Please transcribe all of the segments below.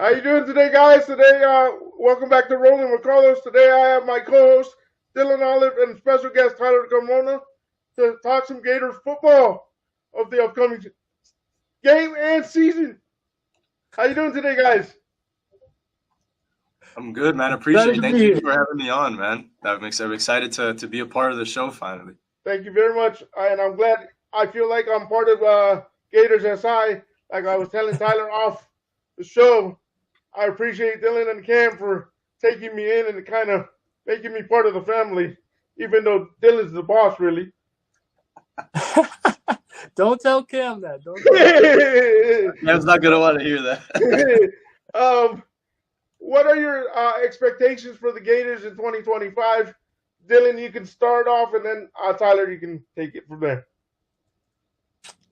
How you doing today, guys? Today, welcome back to Rolling with Carlos. Today, I have my co-host Dylan Olive and special guest Tyler Carmona to talk some Gators football of the upcoming game and season. How you doing today, guys? I'm good, man. Appreciate it. Thank you for having me on, man. I'm excited to be a part of the show finally. Thank you very much, and I'm glad. I feel like I'm part of Gators SI. Like I was telling Tyler off the show, I appreciate Dylan and Cam for taking me in and kind of making me part of the family, even though Dylan's the boss, really. Don't tell Cam that. Cam's not gonna want to hear that. What are your expectations for the Gators in 2025? Dylan, you can start off, and then Tyler, you can take it from there.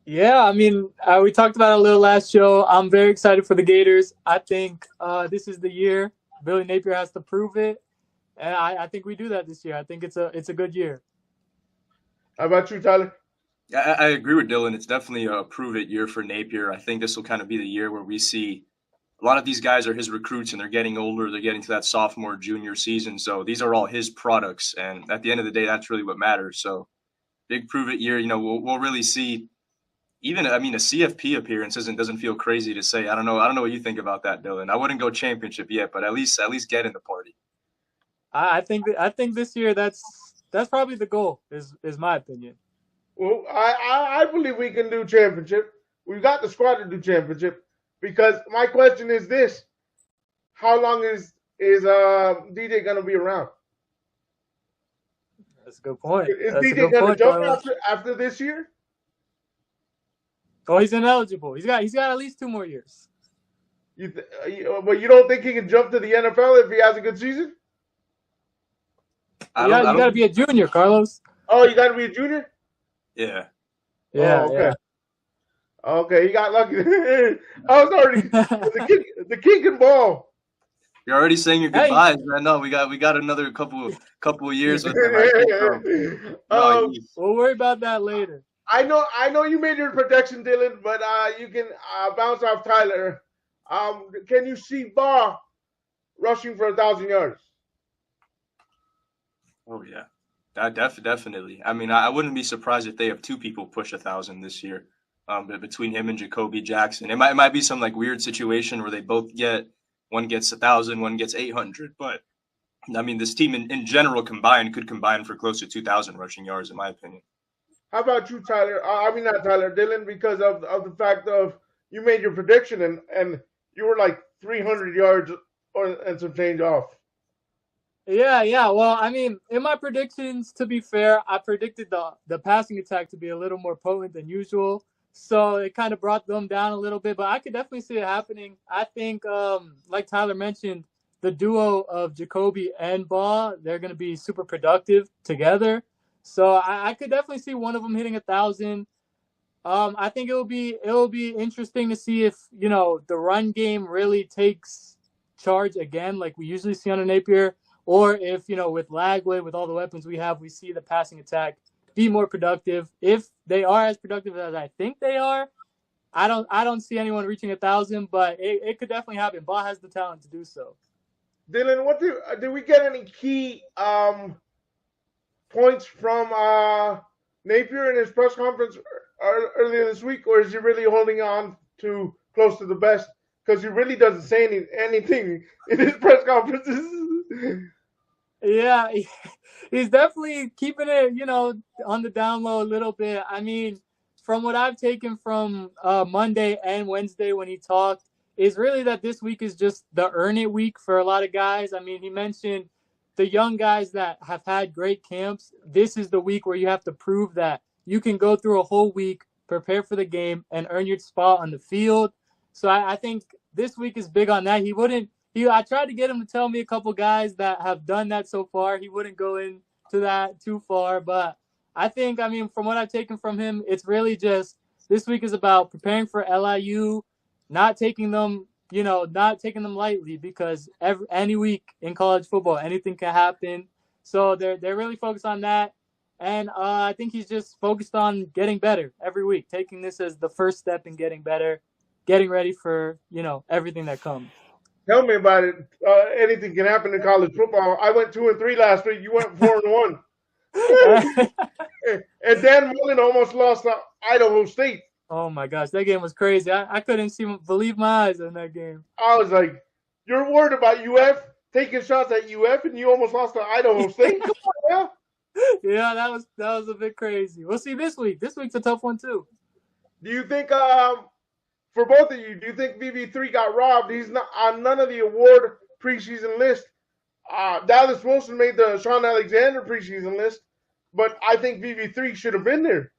Yeah, I mean, we talked about it a little last show. I'm very excited for the Gators. I think this is the year. Billy Napier has to prove it, and I think we do that this year. I think it's a good year. How about you, Tyler? Yeah, I agree with Dylan. It's definitely a prove it year for Napier. I think this will kind of be the year where we see a lot of these guys are his recruits, and they're getting older. They're getting to that sophomore, junior season. So these are all his products, and at the end of the day, that's really what matters. So big prove it year. We'll really see. Even, I mean, a CFP appearance doesn't feel crazy to say. I don't know what you think about that, Dylan. I wouldn't go championship yet, but at least get in the party. I think this year that's probably the goal. Is my opinion. Well, I believe we can do championship. We've got the squad to do championship. Because my question is this: how long is DJ going to be around? That's a good point. Is DJ going to jump after this year? Oh, he's ineligible. He's got at least 2 more years. But you don't think he can jump to the NFL if he has a good season? You got to be a junior, Carlos. Oh, you got to be a junior? Yeah. Yeah. Oh, okay. Yeah. Okay, he got lucky. I was already the king can ball. You're already saying your goodbyes, man. No, we got another couple of years with him. We'll worry about that later. I know you made your projection, Dylan, but you can bounce off Tyler. Can you see Baugh rushing for 1,000 yards? Oh yeah, that definitely. I mean, I wouldn't be surprised if they have 2 people push 1,000 this year. But between him and Jacoby Jackson, it might be some like weird situation where they both one gets 1,000, one gets 800. But I mean, this team in general could combine for close to 2,000 rushing yards, in my opinion. How about you, Tyler? I mean, not Tyler, Dylan, because of the fact of you made your prediction and you were like 300 yards and some change off. Yeah. Well, I mean, in my predictions, to be fair, I predicted the passing attack to be a little more potent than usual. So it kind of brought them down a little bit, but I could definitely see it happening. I think, like Tyler mentioned, the duo of Jacoby and Baugh, they're going to be super productive together. So I could definitely see one of them hitting 1,000. I think it will be interesting to see if the run game really takes charge again, like we usually see under Napier, or if with Lagway, with all the weapons we have, we see the passing attack be more productive. If they are as productive as I think they are, I don't see anyone reaching 1,000, but it could definitely happen. Baugh has the talent to do so. Dylan, what do we get any key points from Napier in his press conference earlier this week, or is he really holding on to close to the best because he really doesn't say anything in his press conferences? Yeah, he's definitely keeping it, on the down low a little bit. I mean, from what I've taken from Monday and Wednesday when he talked, is really that this week is just the earn it week for a lot of guys. I mean, he mentioned the young guys that have had great camps. This is the week where you have to prove that you can go through a whole week, prepare for the game, and earn your spot on the field. So I think this week is big on that. I tried to get him to tell me a couple guys that have done that so far. He wouldn't go into that too far, but I think, from what I've taken from him, it's really just this week is about preparing for LIU, not taking them lightly, because any week in college football, anything can happen. So they're really focused on that. And I think he's just focused on getting better every week, taking this as the first step in getting better, getting ready for, everything that comes. Tell me about it. Anything can happen in college football. I went 2-3 last week. You went 4-1. And Dan Mullen almost lost to Idaho State. Oh my gosh, that game was crazy. I couldn't believe my eyes in that game. I was like, you're worried about UF taking shots at UF, and you almost lost to Idaho State. Come on, yeah, that was a bit crazy. We'll see this week. This week's a tough one too. Do you think, for both of you, do you think VB3 got robbed? He's not on none of the award preseason list. Dallas Wilson made the Sean Alexander preseason list, but I think VB3 should have been there.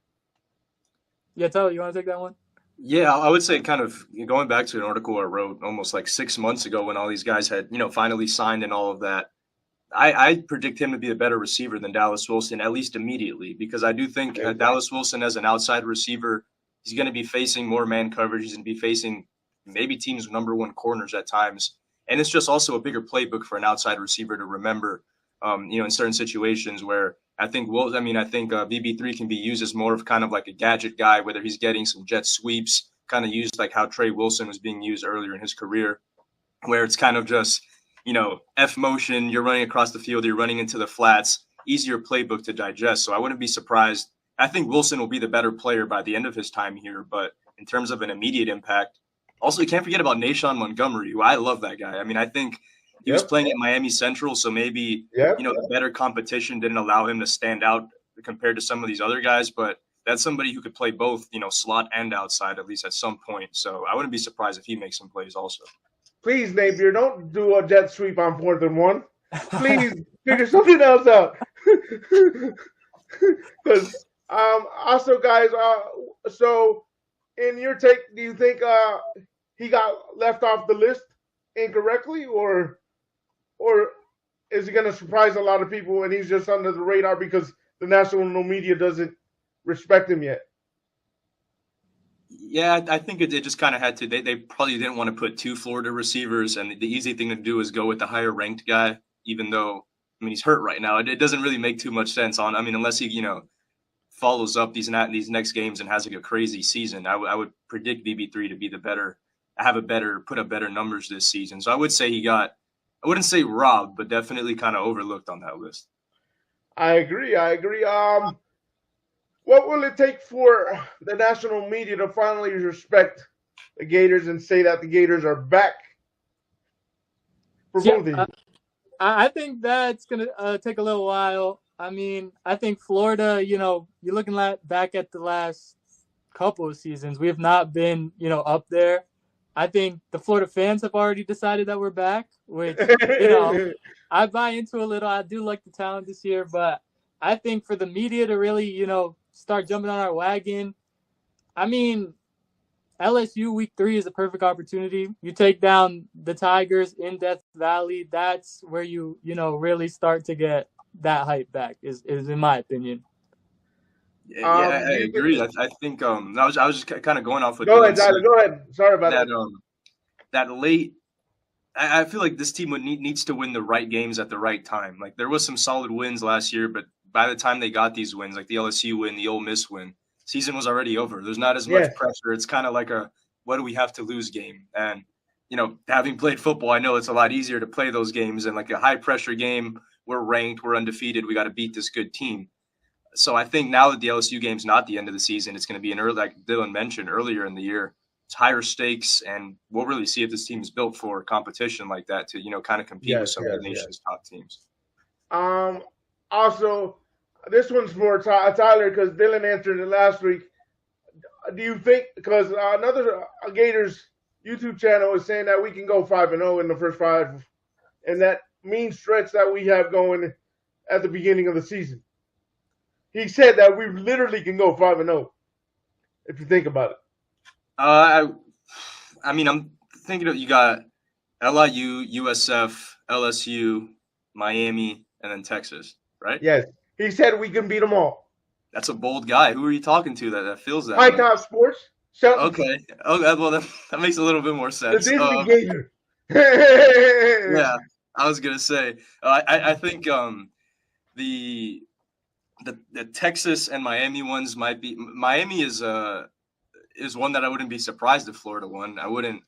Yeah, Tyler, you want to take that one? Yeah, I would say kind of going back to an article I wrote almost like 6 months ago when all these guys had, finally signed and all of that. I predict him to be a better receiver than Dallas Wilson, at least immediately, because I do think Dallas Wilson as an outside receiver, he's going to be facing more man coverage. He's going to be facing maybe teams' number one corners at times. And it's just also a bigger playbook for an outside receiver to remember, in certain situations where I think VB3 can be used as more of kind of like a gadget guy, whether he's getting some jet sweeps, kind of used like how Trey Wilson was being used earlier in his career, where it's kind of just, F motion, you're running across the field, you're running into the flats, easier playbook to digest. So I wouldn't be surprised. I think Wilson will be the better player by the end of his time here, but in terms of an immediate impact, also you can't forget about Nashawn Montgomery, who I love that guy. I mean, I think he was playing at Miami Central, so maybe, the better competition didn't allow him to stand out compared to some of these other guys, but that's somebody who could play both, slot and outside, at least at some point. So I wouldn't be surprised if he makes some plays also. Please, Napier, don't do a jet sweep on 4th and 1. Please figure something else out. Because also, guys, so in your take, do you think he got left off the list incorrectly, or is he going to surprise a lot of people and he's just under the radar because the national media doesn't respect him yet? Yeah, I think it just kind of had to. They probably didn't want to put 2 Florida receivers, and the easy thing to do is go with the higher ranked guy, even though, he's hurt right now. It doesn't really make too much sense unless he, follows up these next games and has like a crazy season. I would predict VB3 to be put up better numbers this season. So I would say I wouldn't say robbed, but definitely kind of overlooked on that list. I agree. What will it take for the national media to finally respect the Gators and say that the Gators are back? For both of you. I think that's going to take a little while. I think Florida, you're looking back at the last couple of seasons, we have not been, up there. I think the Florida fans have already decided that we're back, which, I buy into a little. I do like the talent this year, but I think for the media to really, start jumping on our wagon, LSU week 3 is a perfect opportunity. You take down the Tigers in Death Valley. That's where you really start to get that hype back, is in my opinion. Yeah, I agree. I think I was just kind of going off with. Go ahead, Tyler. Go ahead. Sorry about that. That late. I feel like this team needs to win the right games at the right time. Like there was some solid wins last year, but by the time they got these wins, like the LSU win, the Ole Miss win, season was already over. There's not as much pressure. It's kind of like a what do we have to lose game. And having played football, I know it's a lot easier to play those games. And like a high pressure game, we're ranked, we're undefeated, we got to beat this good team. So I think now that the LSU game's not the end of the season, it's going to be like Dylan mentioned earlier in the year. It's higher stakes, and we'll really see if this team is built for competition like that to, kind of compete with some of the nation's top teams. Also, this one's for Tyler because Dylan answered it last week. Do you think, because another Gators YouTube channel is saying that we can go 5-0 in the first 5, and that mean stretch that we have going at the beginning of the season? He said that we literally can go 5-0 if you think about it. I'm thinking of you got LIU, USF, LSU, Miami, and then Texas, right? Yes. He said we can beat them all. That's a bold guy. Who are you talking to that feels that High way? Top Sports. Okay. Well, that makes a little bit more sense. The Disney Gator. Yeah, I was gonna say. I think the Texas and Miami ones might be. Miami is is one that I wouldn't be surprised if Florida won. I wouldn't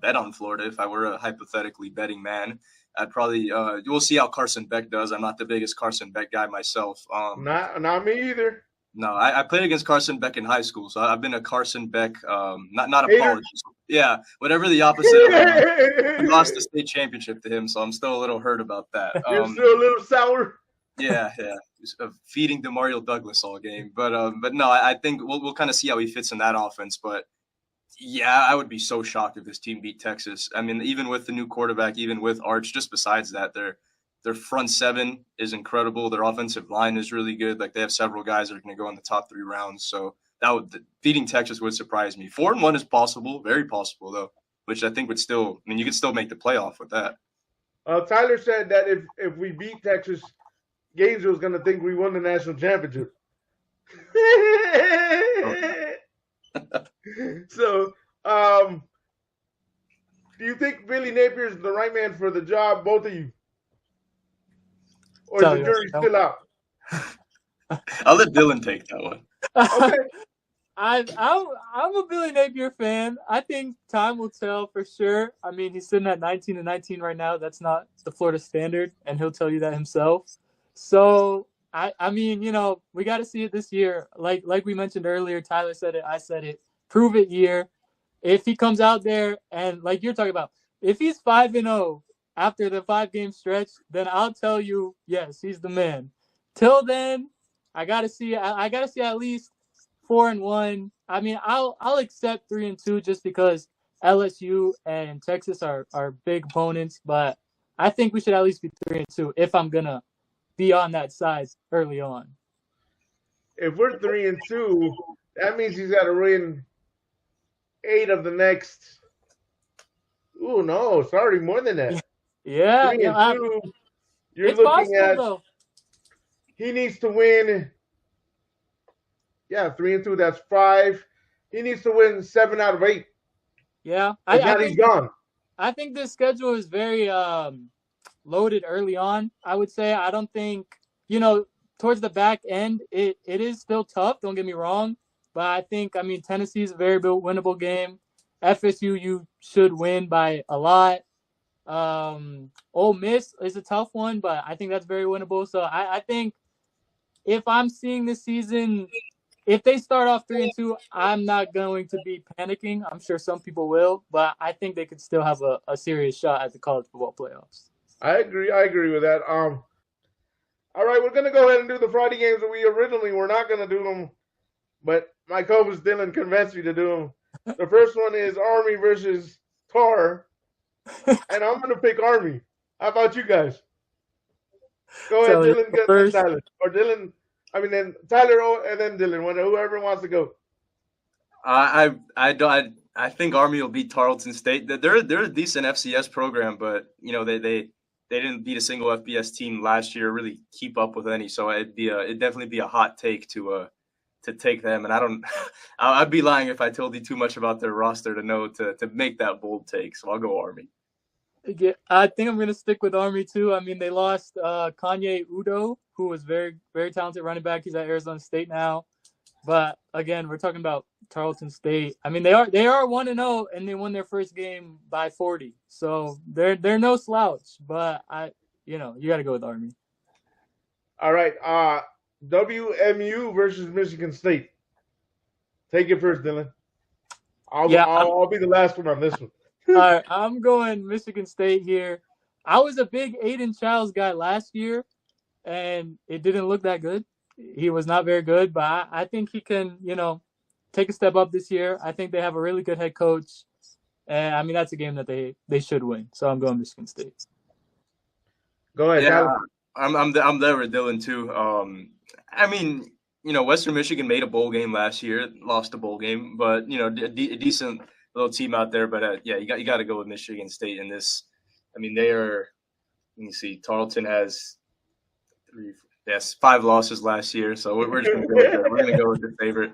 bet on Florida if I were a hypothetically betting man. I'd probably we'll see how Carson Beck does. I'm not the biggest Carson Beck guy myself. Not me either. No, I played against Carson Beck in high school, so I've been a Carson Beck not apologist. Yeah, whatever the opposite. We lost the state championship to him, so I'm still a little hurt about that. You're still a little sour. Yeah. Feeding DeMario Douglas all game, but no, I think we'll kind of see how he fits in that offense. But yeah, I would be so shocked if this team beat Texas. I mean, even with the new quarterback, even with Arch, just besides that, their front seven is incredible. Their offensive line is really good. Like, they have several guys that are going to go in the top 3 rounds. So beating Texas would surprise me. 4-1 is possible, very possible though, which I think would still. I mean, you could still make the playoff with that. Tyler said that if we beat Texas, Gainesville's going to think we won the national championship. So, do you think Billy Napier is the right man for the job, both of you? Or is the jury still out? I'll let Dylan take that one. Okay. I'm a Billy Napier fan. I think time will tell for sure. I mean, he's sitting at 19-19 right now. That's not the Florida standard, and he'll tell you that himself. So, I mean, we got to see it this year. Like we mentioned earlier, Tyler said it, I said it. Prove it year. If he comes out there and, like you're talking about, if he's 5-0 after the 5-game stretch, then I'll tell you, yes, he's the man. Till then, I gotta see at least 4-1. I mean, I'll accept 3-2 just because LSU and Texas are big opponents, but I think we should at least be 3-2 if I'm gonna be on that side early on. If we're 3-2, that means he's got to win 8 of the next. Ooh, no, sorry, more than that. Yeah, 3-2. You're it's looking possible, at. Though. He needs to win. Yeah, 3-2. That's 5. He needs to win 7 out of 8. Yeah, he's gone. I think this schedule is very loaded early on. I would say I don't think towards the back end it is still tough. Don't get me wrong, but I think Tennessee is a very winnable game. FSU you should win by a lot. Ole Miss is a tough one, but I think that's very winnable. So I think if I'm seeing this season, if they start off 3-2, I'm not going to be panicking. I'm sure some people will, but I think they could still have a serious shot at the college football playoffs. I agree with that. All right, we're gonna go ahead and do the Friday games that we originally were not gonna do them, but my co-host Dylan convinced me to do them. The first one is Army versus Tar, and I'm gonna pick Army. How about you guys? Go ahead, Dylan. Get first. Tyler or Dylan. Then Tyler and then Dylan. Whoever wants to go. I think Army will beat Tarleton State. They're a decent FCS program, but they didn't beat a single FBS team last year, really keep up with any. So it'd definitely be a hot take to take them. And I'd be lying if I told you too much about their roster to know to make that bold take. So I'll go Army. Yeah, I think I'm going to stick with Army too. I mean, they lost Kanye Udo, who was very, very talented running back. He's at Arizona State now. But again, we're talking about Tarleton State. I mean, they are 1-0 and they won their first game by 40. So they're no slouch. But you got to go with Army. All right, WMU versus Michigan State. Take it first, Dylan. I'll be the last one on this one. All right, I'm going Michigan State here. I was a big Aiden Childs guy last year, and it didn't look that good. He was not very good, but I think he can, take a step up this year. I think they have a really good head coach, and that's a game that they should win. So I'm going Michigan State. Go ahead. Yeah, I'm there with Dylan too. Western Michigan made a bowl game last year, lost a bowl game, but a decent little team out there. But you got to go with Michigan State in this. They are. Let me see. Tarleton has 5 losses last year, so we're just gonna go with the favorite.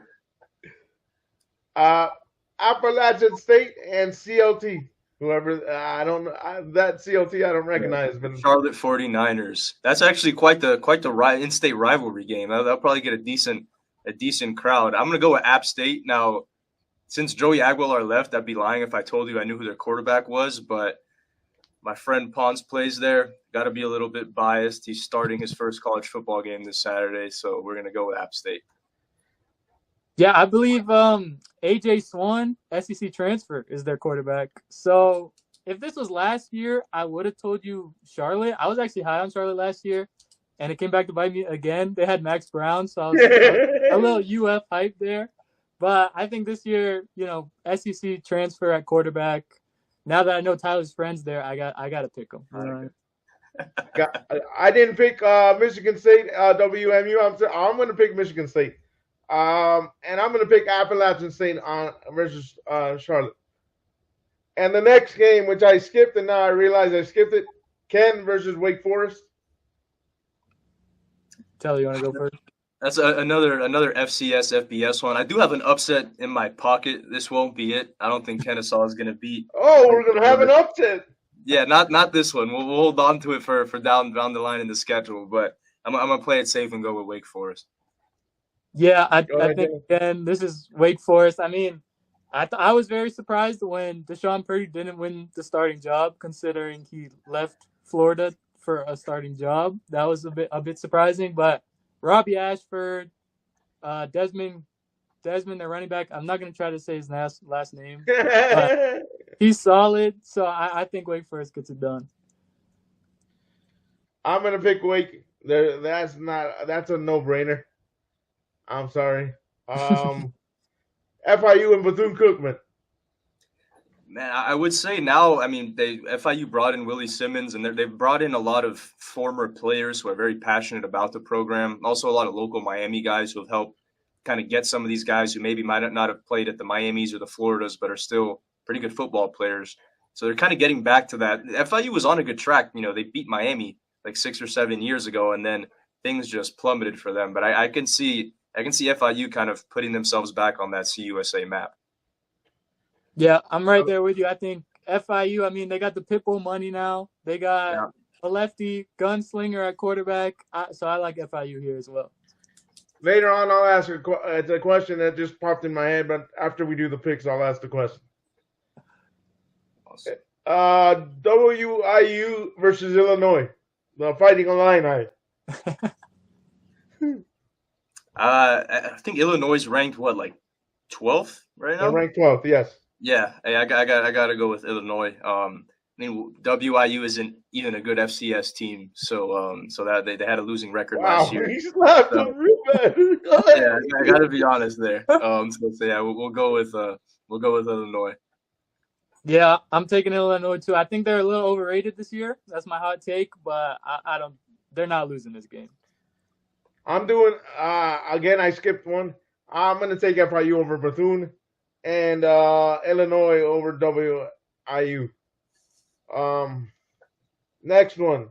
Appalachian State and CLT. Whoever that CLT I don't recognize. But Charlotte 49ers. That's actually quite the in-state rivalry game. They'll probably get a decent crowd. I'm gonna go with App State now. since Joey Aguilar left, I'd be lying if I told you I knew who their quarterback was, but my friend Ponce plays there. Got to be a little bit biased. He's starting his first college football game this Saturday, so we're going to go with App State. Yeah, I believe AJ Swan, SEC transfer, is their quarterback. So if this was last year, I would have told you Charlotte. I was actually high on Charlotte last year, and it came back to bite me again. They had Max Brown, so I was a little UF hype there. But I think this year, SEC transfer at quarterback. Now that I know Tyler's friends there, I got to pick them. I didn't pick Michigan State, WMU. I'm going to pick Michigan State. And I'm going to pick Appalachian State versus Charlotte. And the next game, which I skipped, and now I realize I skipped it, Ken versus Wake Forest. Tyler, you want to go first? That's another FCS, FBS one. I do have an upset in my pocket. This won't be it. I don't think Kennesaw is going to beat. Oh, we're going to have an upset. Yeah, not this one. We'll hold on to it for down the line in the schedule. But I'm going to play it safe and go with Wake Forest. Yeah, I think, again, this is Wake Forest. I mean, I was very surprised when Deshaun Purdy didn't win the starting job, considering he left Florida for a starting job. That was a bit surprising. But Robbie Ashford, Desmond, their running back. I'm not going to try to say his last name. But he's solid, so I think Wake Forest gets it done. I'm going to pick Wake. That's a no-brainer. I'm sorry. FIU and Bethune-Cookman. Man, I would say now, I mean, FIU brought in Willie Simmons, and they've brought in a lot of former players who are very passionate about the program. Also, a lot of local Miami guys who have helped kind of get some of these guys who maybe might not have played at the Miamis or the Floridas, but are still pretty good football players. So they're kind of getting back to that. FIU was on a good track. They beat Miami like 6 or 7 years ago, and then things just plummeted for them. But I can see FIU kind of putting themselves back on that CUSA map. Yeah, I'm right there with you. I think FIU, I mean, they got the Pitbull money now. They got a lefty gunslinger at quarterback. So I like FIU here as well. Later on, I'll ask it's a question that just popped in my head, but after we do the picks, I'll ask the question. Awesome. WIU versus Illinois, the Fighting Illini. I think Illinois is ranked, 12th right now? They're ranked 12th, yes. Yeah, I got to go with Illinois. I mean, WIU isn't even a good FCS team, so that they had a losing record last year. He slapped him real bad. Yeah, I got to be honest there. So yeah, we'll go with Illinois. Yeah, I'm taking Illinois too. I think they're a little overrated this year. That's my hot take, but I don't. They're not losing this game. I'm doing again. I skipped one. I'm going to take FIU over Bethune and Illinois over WIU. Next one,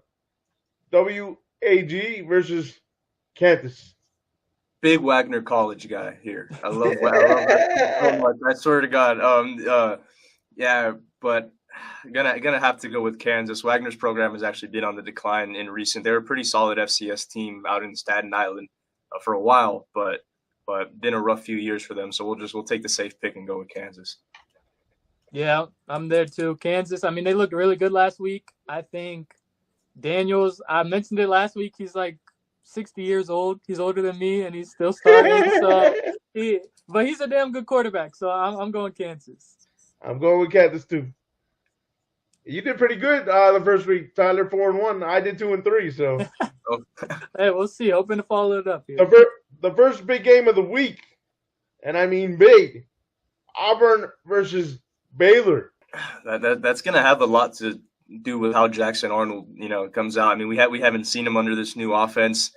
WAG versus Kansas. Big Wagner College guy here. I love that so much. I swear to God. Yeah, but gonna have to go with Kansas. Wagner's program has actually been on the decline in recent. They were a pretty solid FCS team out in Staten Island for a while, but been a rough few years for them. So we'll take the safe pick and go with Kansas. Yeah, I'm there too. Kansas. I mean, they looked really good last week. I think Daniels. I mentioned it last week. He's like 60 years old. He's older than me, and he's still starting. But he's a damn good quarterback. So I'm going Kansas. I'm going with Kansas too. You did pretty good the first week, Tyler. 4-1. I did 2-3. So, hey, we'll see. Hoping to follow it up here. The first big game of the week, and I mean big, Auburn versus Baylor. That's gonna have a lot to do with how Jackson Arnold, comes out. I mean, we haven't seen him under this new offense.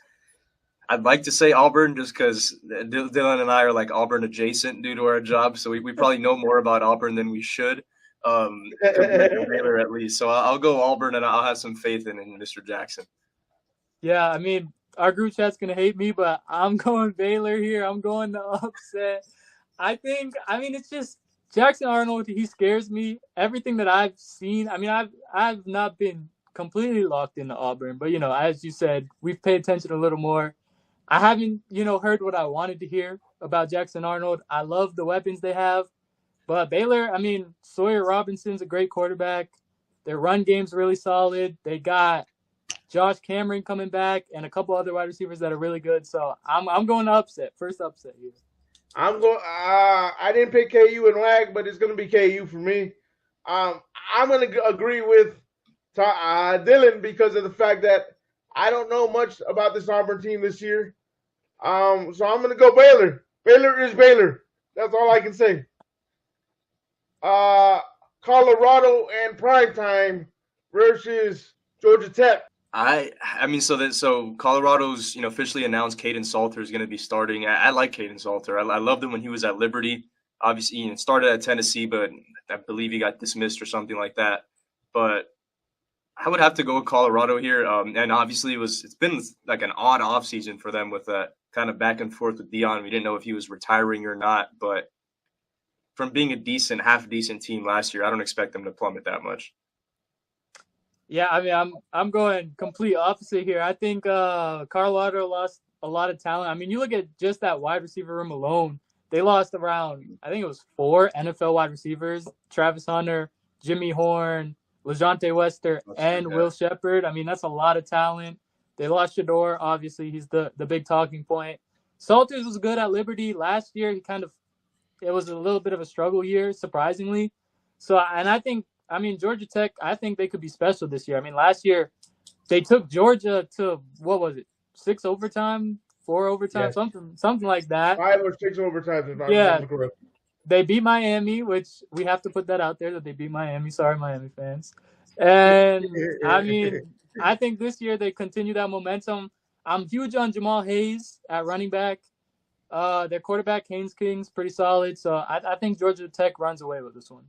I'd like to say Auburn just because Dylan and I are like Auburn adjacent due to our job, so we probably know more about Auburn than we should. Baylor at least. So I'll go Auburn, and I'll have some faith in Mr. Jackson. Yeah, I mean, our group chat's going to hate me, but I'm going Baylor here. I'm going to upset. It's just Jackson Arnold. He scares me. Everything that I've seen, I mean, I've not been completely locked into Auburn, but, as you said, we've paid attention a little more. I haven't, heard what I wanted to hear about Jackson Arnold. I love the weapons they have. But Baylor, I mean, Sawyer Robinson's a great quarterback. Their run game's really solid. They got Josh Cameron coming back and a couple other wide receivers that are really good. So I'm going to upset. First upset here. I'm going. I didn't pick KU and WAG, but it's going to be KU for me. I'm going to agree with Dylan because of the fact that I don't know much about this Auburn team this year. So I'm going to go Baylor. Baylor is Baylor. That's all I can say. Colorado and primetime versus Georgia Tech. I mean, so Colorado's officially announced Caden Salter is going to be starting. I like Caden Salter. I loved him when he was at Liberty. Obviously, started at Tennessee, but I believe he got dismissed or something like that. But I would have to go with Colorado here. And obviously, it's been like an odd offseason for them with that kind of back and forth with Dion. We didn't know if he was retiring or not. But from being a half decent team last year, I don't expect them to plummet that much. Yeah, I mean, I'm going complete opposite here. I think Colorado lost a lot of talent. I mean, you look at just that wide receiver room alone. They lost around, I think it was 4 NFL wide receivers: Travis Hunter, Jimmy Horn, LeJontay Wester, and Will Shepard. I mean, that's a lot of talent. They lost Shador. Obviously, he's the big talking point. Salters was good at Liberty last year. It was a little bit of a struggle year, surprisingly. So, and I think, Georgia Tech, I think they could be special this year. I mean, last year they took Georgia to, 6 overtime, 4 overtime, something like that. 5 or 6 overtimes. Yeah. They beat Miami, which we have to put that out there that they beat Miami. Sorry, Miami fans. And I mean, I think this year they continue that momentum. I'm huge on Jamal Hayes at running back. Their quarterback, Haynes King's pretty solid. So I think Georgia Tech runs away with this one.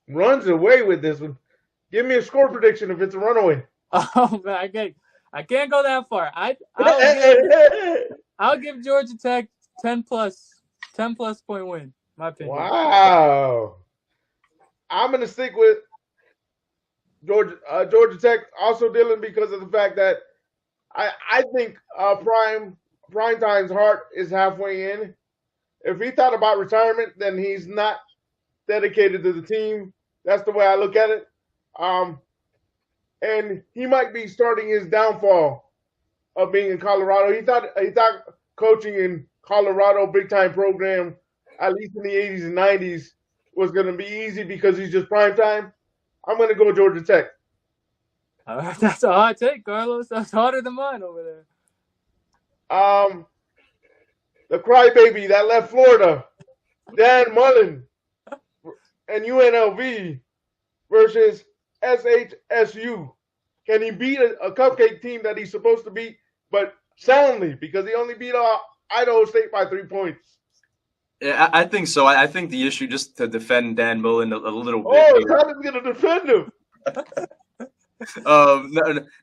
Runs away with this one. Give me a score prediction if it's a runaway. Oh man, I can't go that far. I'll give Georgia Tech 10 plus point win. My opinion. Wow. I'm gonna stick with Georgia Tech, also Dylan, because of the fact that I think Primetime's heart is halfway in. If he thought about retirement, then he's not dedicated to the team. That's the way I look at it. And he might be starting his downfall of being in Colorado. He thought coaching in Colorado big time program, at least in the 80s and 90s, was going to be easy because he's just prime time. I'm going to go Georgia Tech. That's a hard take, Carlos. That's harder than mine over there. The crybaby that left Florida, Dan Mullen, and UNLV versus SHSU. Can he beat a cupcake team that he's supposed to beat, but soundly, because he only beat Idaho State by 3 points? Yeah, I think so. I think the issue, just to defend Dan Mullen a little bit. Oh, Tyler's going to defend him.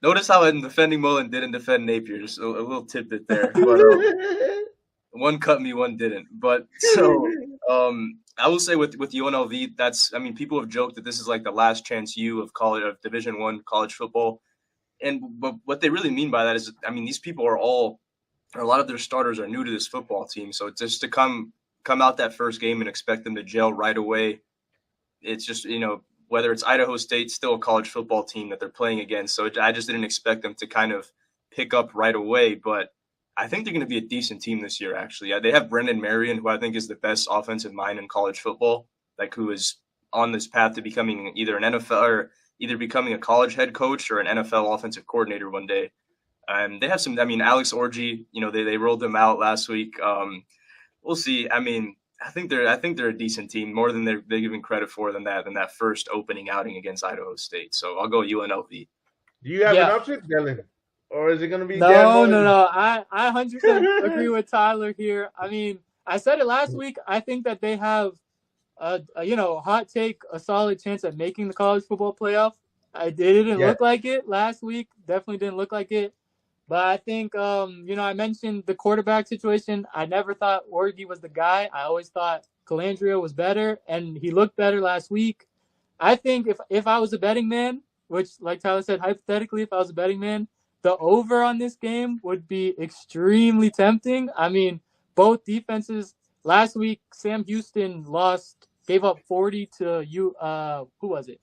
Notice how in defending Mullen didn't defend Napier. Just a little tidbit there. But, one cut me, one didn't. But so I will say with UNLV, people have joked that this is like the last chance of Division I college football. But what they really mean by that is, these people are a lot of their starters are new to this football team. So just to come out that first game and expect them to gel right away, it's just, whether it's Idaho State, still a college football team that they're playing against. So I just didn't expect them to kind of pick up right away. But I think they're going to be a decent team this year, actually. They have Brendan Marion, who I think is the best offensive mind in college football, who is on this path to becoming either an NFL or either becoming a college head coach or an NFL offensive coordinator one day. And they have some, Alex Orji, they rolled them out last week. We'll see. I think they're a decent team, more than they're giving credit for than that first opening outing against Idaho State. So I'll go UNLV. Do you have an upset, Dylan? Or is it going to be No. I 100% agree with Tyler here. I said it last week. I think that they have hot take, a solid chance at making the college football playoff. It didn't look like it last week. Definitely didn't look like it. But I think, I mentioned the quarterback situation. I never thought Orgy was the guy. I always thought Calandria was better, and he looked better last week. I think if I was a betting man, which, like Tyler said, hypothetically, if I was a betting man, the over on this game would be extremely tempting. Both defenses last week Sam Houston gave up 40 to who was it?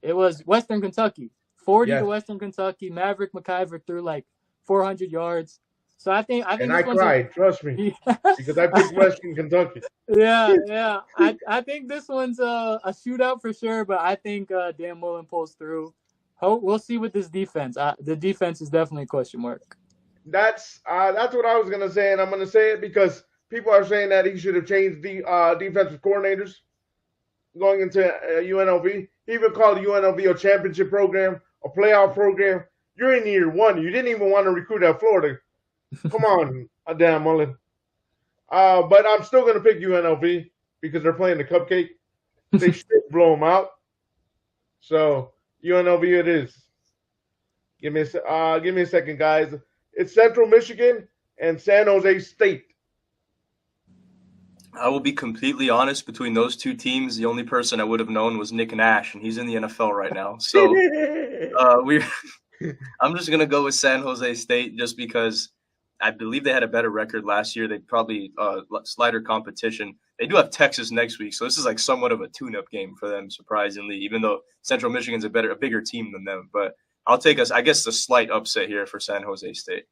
It was Western Kentucky. 40 to Yes. Western Kentucky. Maverick McIver threw like 400 yards. So I think And this I one's cried, trust me, because I picked Western Kentucky. yeah. I think this one's a shootout for sure, but I think Dan Mullen pulls through. We'll see with this defense. The defense is definitely a question mark. That's what I was gonna say, and I'm gonna say it because people are saying that he should have changed the defensive coordinators going into UNLV. He even called UNLV a championship program, a playoff program. You're in year one. You didn't even want to recruit at Florida. Come on, Dan Mullen. But I'm still going to pick UNLV because they're playing the cupcake. They should blow them out. So UNLV it is. Give me a second, guys. It's Central Michigan and San Jose State. I will be completely honest. Between those two teams, the only person I would have known was Nick Nash, and he's in the NFL right now. So I'm just gonna go with San Jose State just because I believe they had a better record last year. They probably slighter competition. They do have Texas next week, so this is like somewhat of a tune-up game for them, surprisingly. Even though Central Michigan's a bigger team than them, but I'll take us. I guess the slight upset here for San Jose State.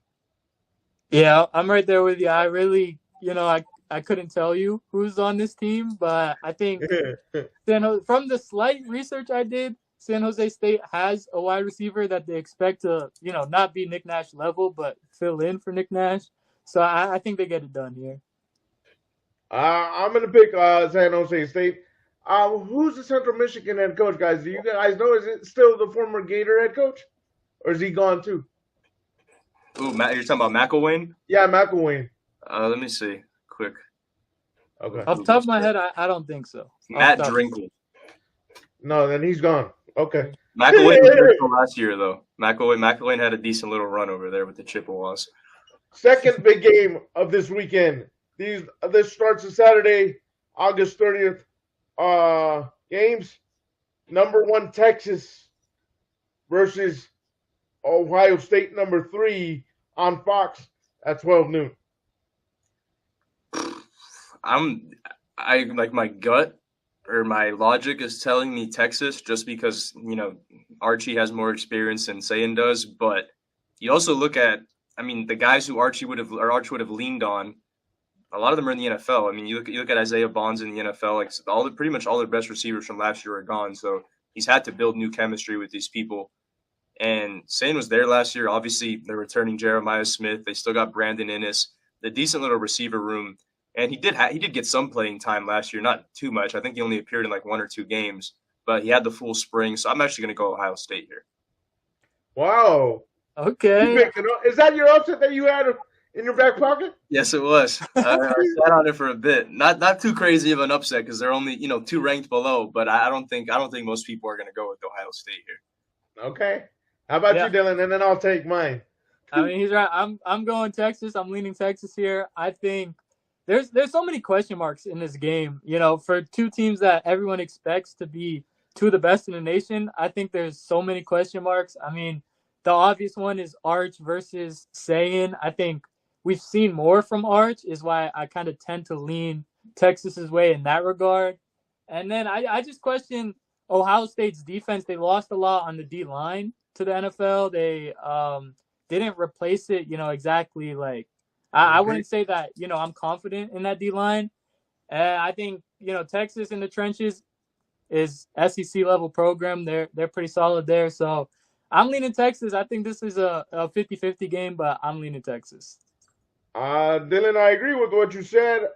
Yeah, I'm right there with you. I really, I couldn't tell you who's on this team, but I think from the slight research I did, San Jose State has a wide receiver that they expect to, not be Nick Nash level, but fill in for Nick Nash. So I think they get it done here. I'm going to pick San Jose State. Who's the Central Michigan head coach, guys? Do you guys know? Is it still the former Gator head coach? Or is he gone too? Ooh, Matt, you're talking about McElwain? Yeah, McElwain. Let me see. Quick. Okay. Off the top of my head, I don't think so. Matt Drinkle. No, then he's gone. Okay. McElwain was there last year, though. McElwain had a decent little run over there with the Chippewas. Second big game of this weekend. This starts on Saturday, August 30th. Games. Number 1 Texas versus Ohio State, number 3 on Fox at 12 noon. I like my gut or my logic is telling me Texas just because, Archie has more experience than Sayan does. But you also look at, the guys who Archie would have leaned on, a lot of them are in the NFL. I mean, you look at Isaiah Bonds in the NFL, like pretty much all their best receivers from last year are gone. So he's had to build new chemistry with these people. And Sayan was there last year. Obviously, they're returning Jeremiah Smith. They still got Brandon Innes, the decent little receiver room. And he did get some playing time last year, not too much. I think he only appeared in like 1 or 2 games, but he had the full spring. So I'm actually going to go Ohio State here. Wow. Okay. Is that your upset that you had in your back pocket? Yes, it was. I sat on it for a bit. Not too crazy of an upset because they're only 2 ranked below. But I don't think most people are going to go with Ohio State here. Okay. How about you, Dylan? And then I'll take mine. He's right. I'm going Texas. I'm leaning Texas here. I think there's so many question marks in this game. For 2 teams that everyone expects to be 2 of the best in the nation, I think there's so many question marks. The obvious one is Arch versus Sayan. I think we've seen more from Arch, is why I kind of tend to lean Texas's way in that regard. And then I just question Ohio State's defense. They lost a lot on the D-line to the NFL. They didn't replace it, exactly like I wouldn't say that, I'm confident in that D-line. And I think, Texas in the trenches is SEC level program. They're pretty solid there. So I'm leaning Texas. I think this is a 50-50 game, but I'm leaning Texas. Dylan, I agree with what you said.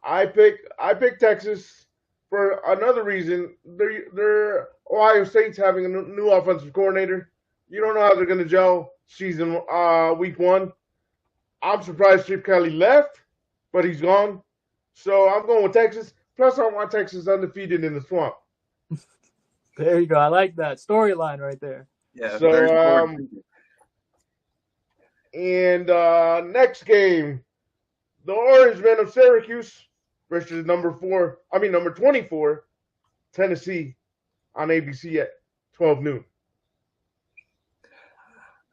I pick Texas for another reason. They're Ohio State's having a new offensive coordinator. You don't know how they're going to gel week 1. I'm surprised Chip Kelly left, but he's gone. So I'm going with Texas. Plus, I want Texas undefeated in the swamp. There you go. I like that storyline right there. Yeah. So, next game, the Orange Men of Syracuse versus number 24, Tennessee on ABC at 12 noon.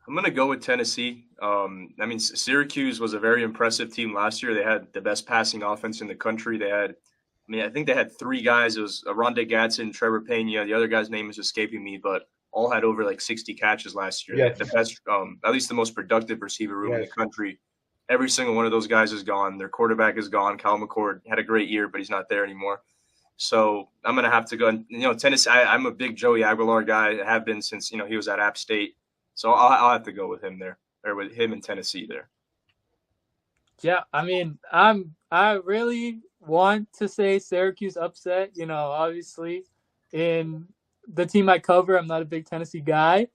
I'm going to go with Tennessee. I mean, Syracuse was a very impressive team last year. They had the best passing offense in the country. I think they had three guys. It was Rondé Gatson, Trevor Pena. The other guy's name is escaping me, but all had over like 60 catches last year. Yes. The best, at least the most productive receiver room in the country. Every single one of those guys is gone. Their quarterback is gone. Kyle McCord had a great year, but he's not there anymore. So I'm going to have to go. And, Tennessee, I'm a big Joey Aguilar guy. I have been since, he was at App State. So I'll have to go with him there, or with him in Tennessee there. Yeah, I mean, I really want to say Syracuse upset, obviously in the team I cover. I'm not a big Tennessee guy,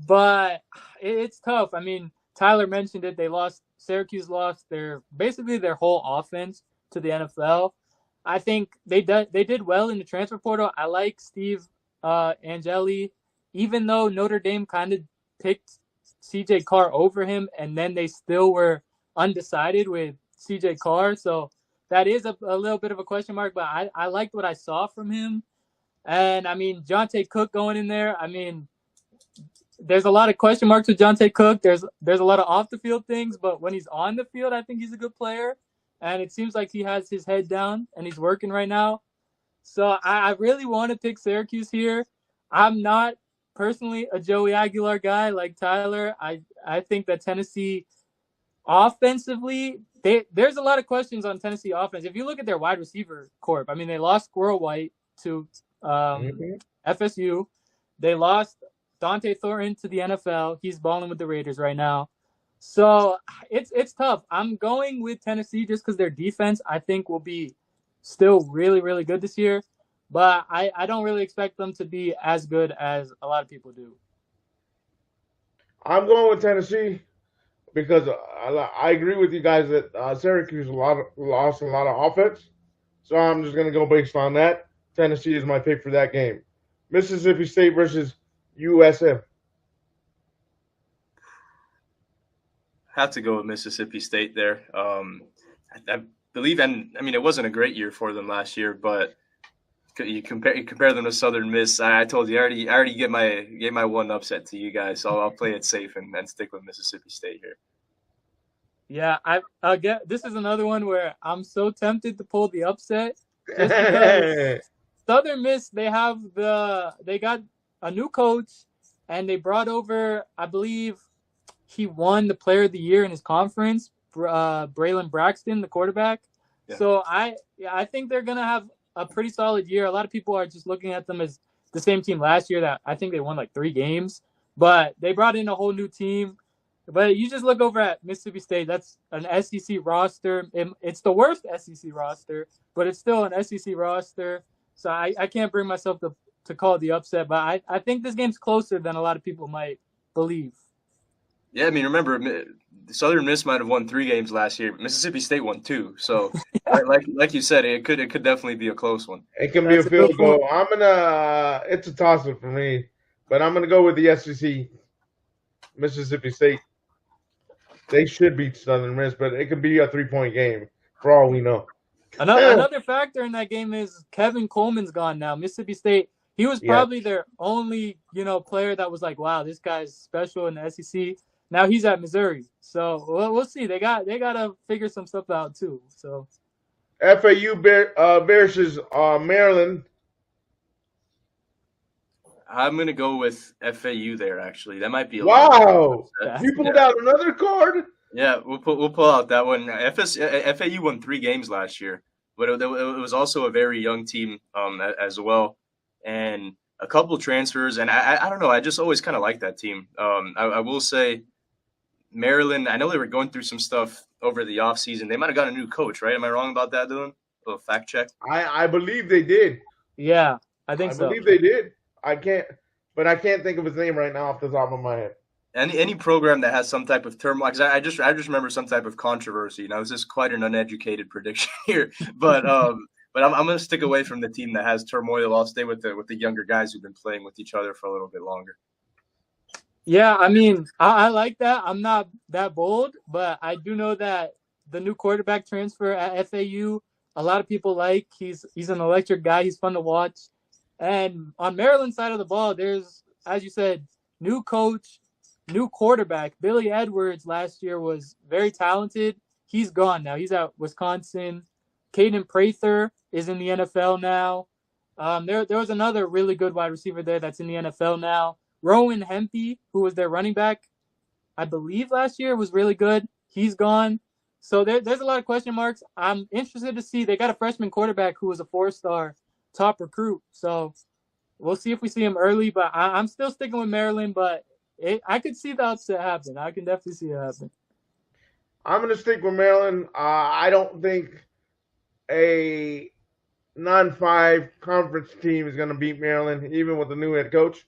but it's tough. I mean, Tyler mentioned it. Syracuse lost basically their whole offense to the NFL. I think they did well in the transfer portal. I like Steve Angeli, even though Notre Dame kind of picked CJ Carr over him, and then they still were undecided with CJ Carr. So that is a little bit of a question mark, but I liked what I saw from him. And I mean, Jonte Cook going in there. I mean, there's a lot of question marks with Jonte Cook. There's a lot of off the field things, but when he's on the field, I think he's a good player. And it seems like he has his head down and he's working right now. So I really want to pick Syracuse here. I'm not personally a Joey Aguilar guy like Tyler. I think that Tennessee offensively, there's a lot of questions on Tennessee offense. If you look at their wide receiver corp, I mean, they lost Squirrel White to FSU. They lost Dante Thornton to the NFL. He's balling with the Raiders right now. So it's tough. I'm going with Tennessee just because their defense, I think, will be still really, really good this year. But I don't really expect them to be as good as a lot of people do. I'm going with Tennessee because I agree with you guys that Syracuse lost a lot of offense. So I'm just going to go based on that. Tennessee is my pick for that game. Mississippi State versus USF. Have to go with Mississippi State there. I believe, and I mean, it wasn't a great year for them last year, but you compare them to Southern Miss. I told you, I already gave my one upset to you guys, so I'll play it safe and stick with Mississippi State here. Yeah, this is another one where I'm so tempted to pull the upset. Just because Southern Miss, they got a new coach, and they brought over, I believe, he won the Player of the Year in his conference, Braylon Braxton, the quarterback. Yeah. So I think they're gonna have a pretty solid year. A lot of people are just looking at them as the same team last year that I think they won like 3 games, but they brought in a whole new team. But you just look over at Mississippi State. That's an SEC roster. It's the worst SEC roster, but it's still an SEC roster. So I can't bring myself to call the upset, but I think this game's closer than a lot of people might believe. Yeah, I mean, remember, Southern Miss might have won 3 games last year, but Mississippi State won 2. So, like you said, it could definitely be a close one. It can be a field goal. It's a toss-up for me, but I'm gonna go with the SEC, Mississippi State. They should beat Southern Miss, but it could be a 3-point game for all we know. Another factor in that game is Kevin Coleman's gone now. Mississippi State, he was probably their only, player that was like, wow, this guy's special in the SEC. Now he's at Missouri, so we'll see. They gotta figure some stuff out too. So FAU versus Maryland. I'm gonna go with FAU there. Actually, that might be a wow. You pulled out another card. Yeah, we'll pull out that one. FAU won 3 games last year, but it was also a very young team as well, and a couple transfers. And I don't know. I just always kind of like that team. I will say. Maryland, I know they were going through some stuff over the offseason. They might have got a new coach, right? Am I wrong about that, Dylan? A little fact check. I believe they did. Yeah, I think so. I believe they did. I can't think of his name right now off the top of my head. Any program that has some type of turmoil, because I just remember some type of controversy. Now, this is quite an uneducated prediction here, but I'm going to stick away from the team that has turmoil. I'll stay with the younger guys who've been playing with each other for a little bit longer. Yeah, I mean, I like that. I'm not that bold, but I do know that the new quarterback transfer at FAU, a lot of people like. He's an electric guy. He's fun to watch. And on Maryland's side of the ball, there's, as you said, new coach, new quarterback, Billy Edwards, last year was very talented. He's gone now. He's at Wisconsin. Caden Prather is in the NFL now. There was another really good wide receiver there that's in the NFL now. Rowan Hempe, who was their running back, I believe last year, was really good. He's gone. So there's a lot of question marks. I'm interested to see. They got a freshman quarterback who was a 4-star top recruit. So we'll see if we see him early. But I'm still sticking with Maryland. But I could see the upset happen. I can definitely see it happen. I'm going to stick with Maryland. I don't think a non-5 conference team is going to beat Maryland, even with the new head coach.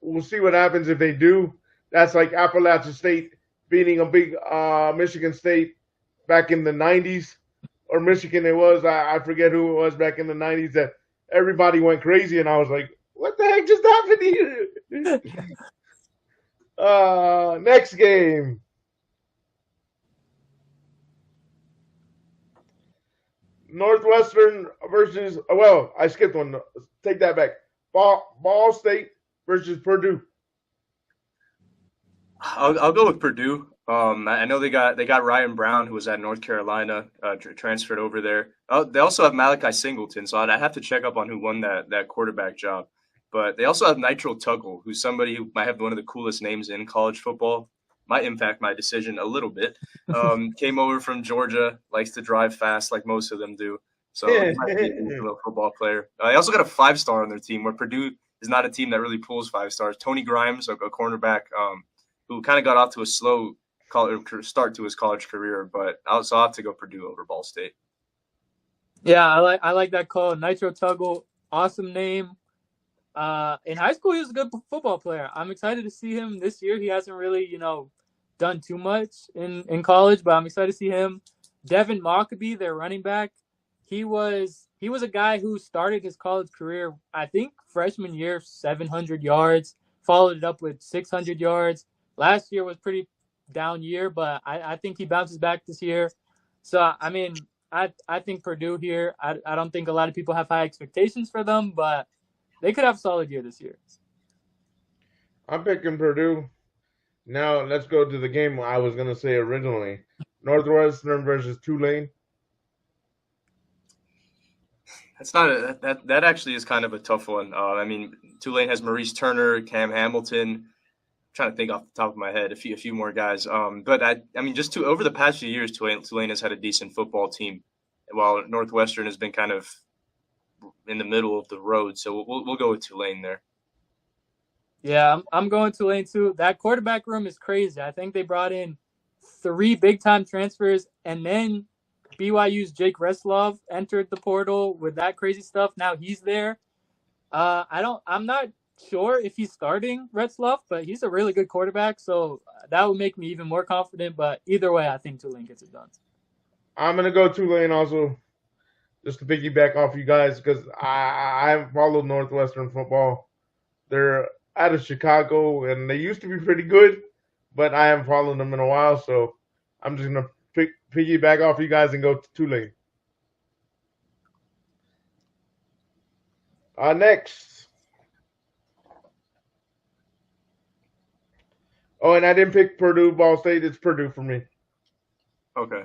We'll see what happens if they do. That's like Appalachian State beating a big Michigan State back in the 90s. Or Michigan it was. I forget who it was back in the 90s that everybody went crazy. And I was like, what the heck just happened here? Next game. Northwestern versus, well, I skipped one. Take that back. Ball State versus Purdue. I'll go with Purdue. I know they got Ryan Brown, who was at North Carolina, transferred over there. They also have Malachi Singleton, so I'd have to check up on who won that quarterback job. But they also have Nitro Tuggle, who's somebody who might have one of the coolest names in college football. Might impact my decision a little bit. Came over from Georgia, likes to drive fast like most of them do. So he might be a little football player. They also got a 5-star on their team, where Purdue is not a team that really pulls 5 stars. Tony Grimes, a cornerback, who kind of got off to a slow start to his college career, but I'll have to go Purdue over Ball State. Yeah, I like that call. Nitro Tuggle, awesome name. In high school, he was a good football player. I'm excited to see him this year. He hasn't really, done too much in college, but I'm excited to see him. Devin Mockabee, their running back, he was a guy who started his college career, I think, freshman year, 700 yards, followed it up with 600 yards. Last year was pretty down year, but I think he bounces back this year. So, I mean, I think Purdue here, I don't think a lot of people have high expectations for them, but they could have a solid year this year. I'm picking Purdue. Now let's go to the game I was going to say originally. Northwestern versus Tulane. That's not that actually is kind of a tough one. I mean, Tulane has Maurice Turner, Cam Hamilton. I'm trying to think off the top of my head, a few more guys. But I mean, over the past few years, Tulane has had a decent football team, while Northwestern has been kind of in the middle of the road. So we'll go with Tulane there. Yeah, I'm going Tulane too. That quarterback room is crazy. I think they brought in 3 big-time transfers, and then BYU's Jake Reslov entered the portal with that crazy stuff. Now he's there. I'm not sure if he's starting Reslov, but he's a really good quarterback, so that would make me even more confident. But either way, I think Tulane gets it done. I'm going to go Tulane also, just to piggyback off you guys, because I haven't followed Northwestern football. They're out of Chicago, and they used to be pretty good, but I haven't followed them in a while, so I'm just going to piggyback off you guys and go to Tulane. Next. Oh, and I didn't pick Purdue, Ball State. It's Purdue for me. Okay.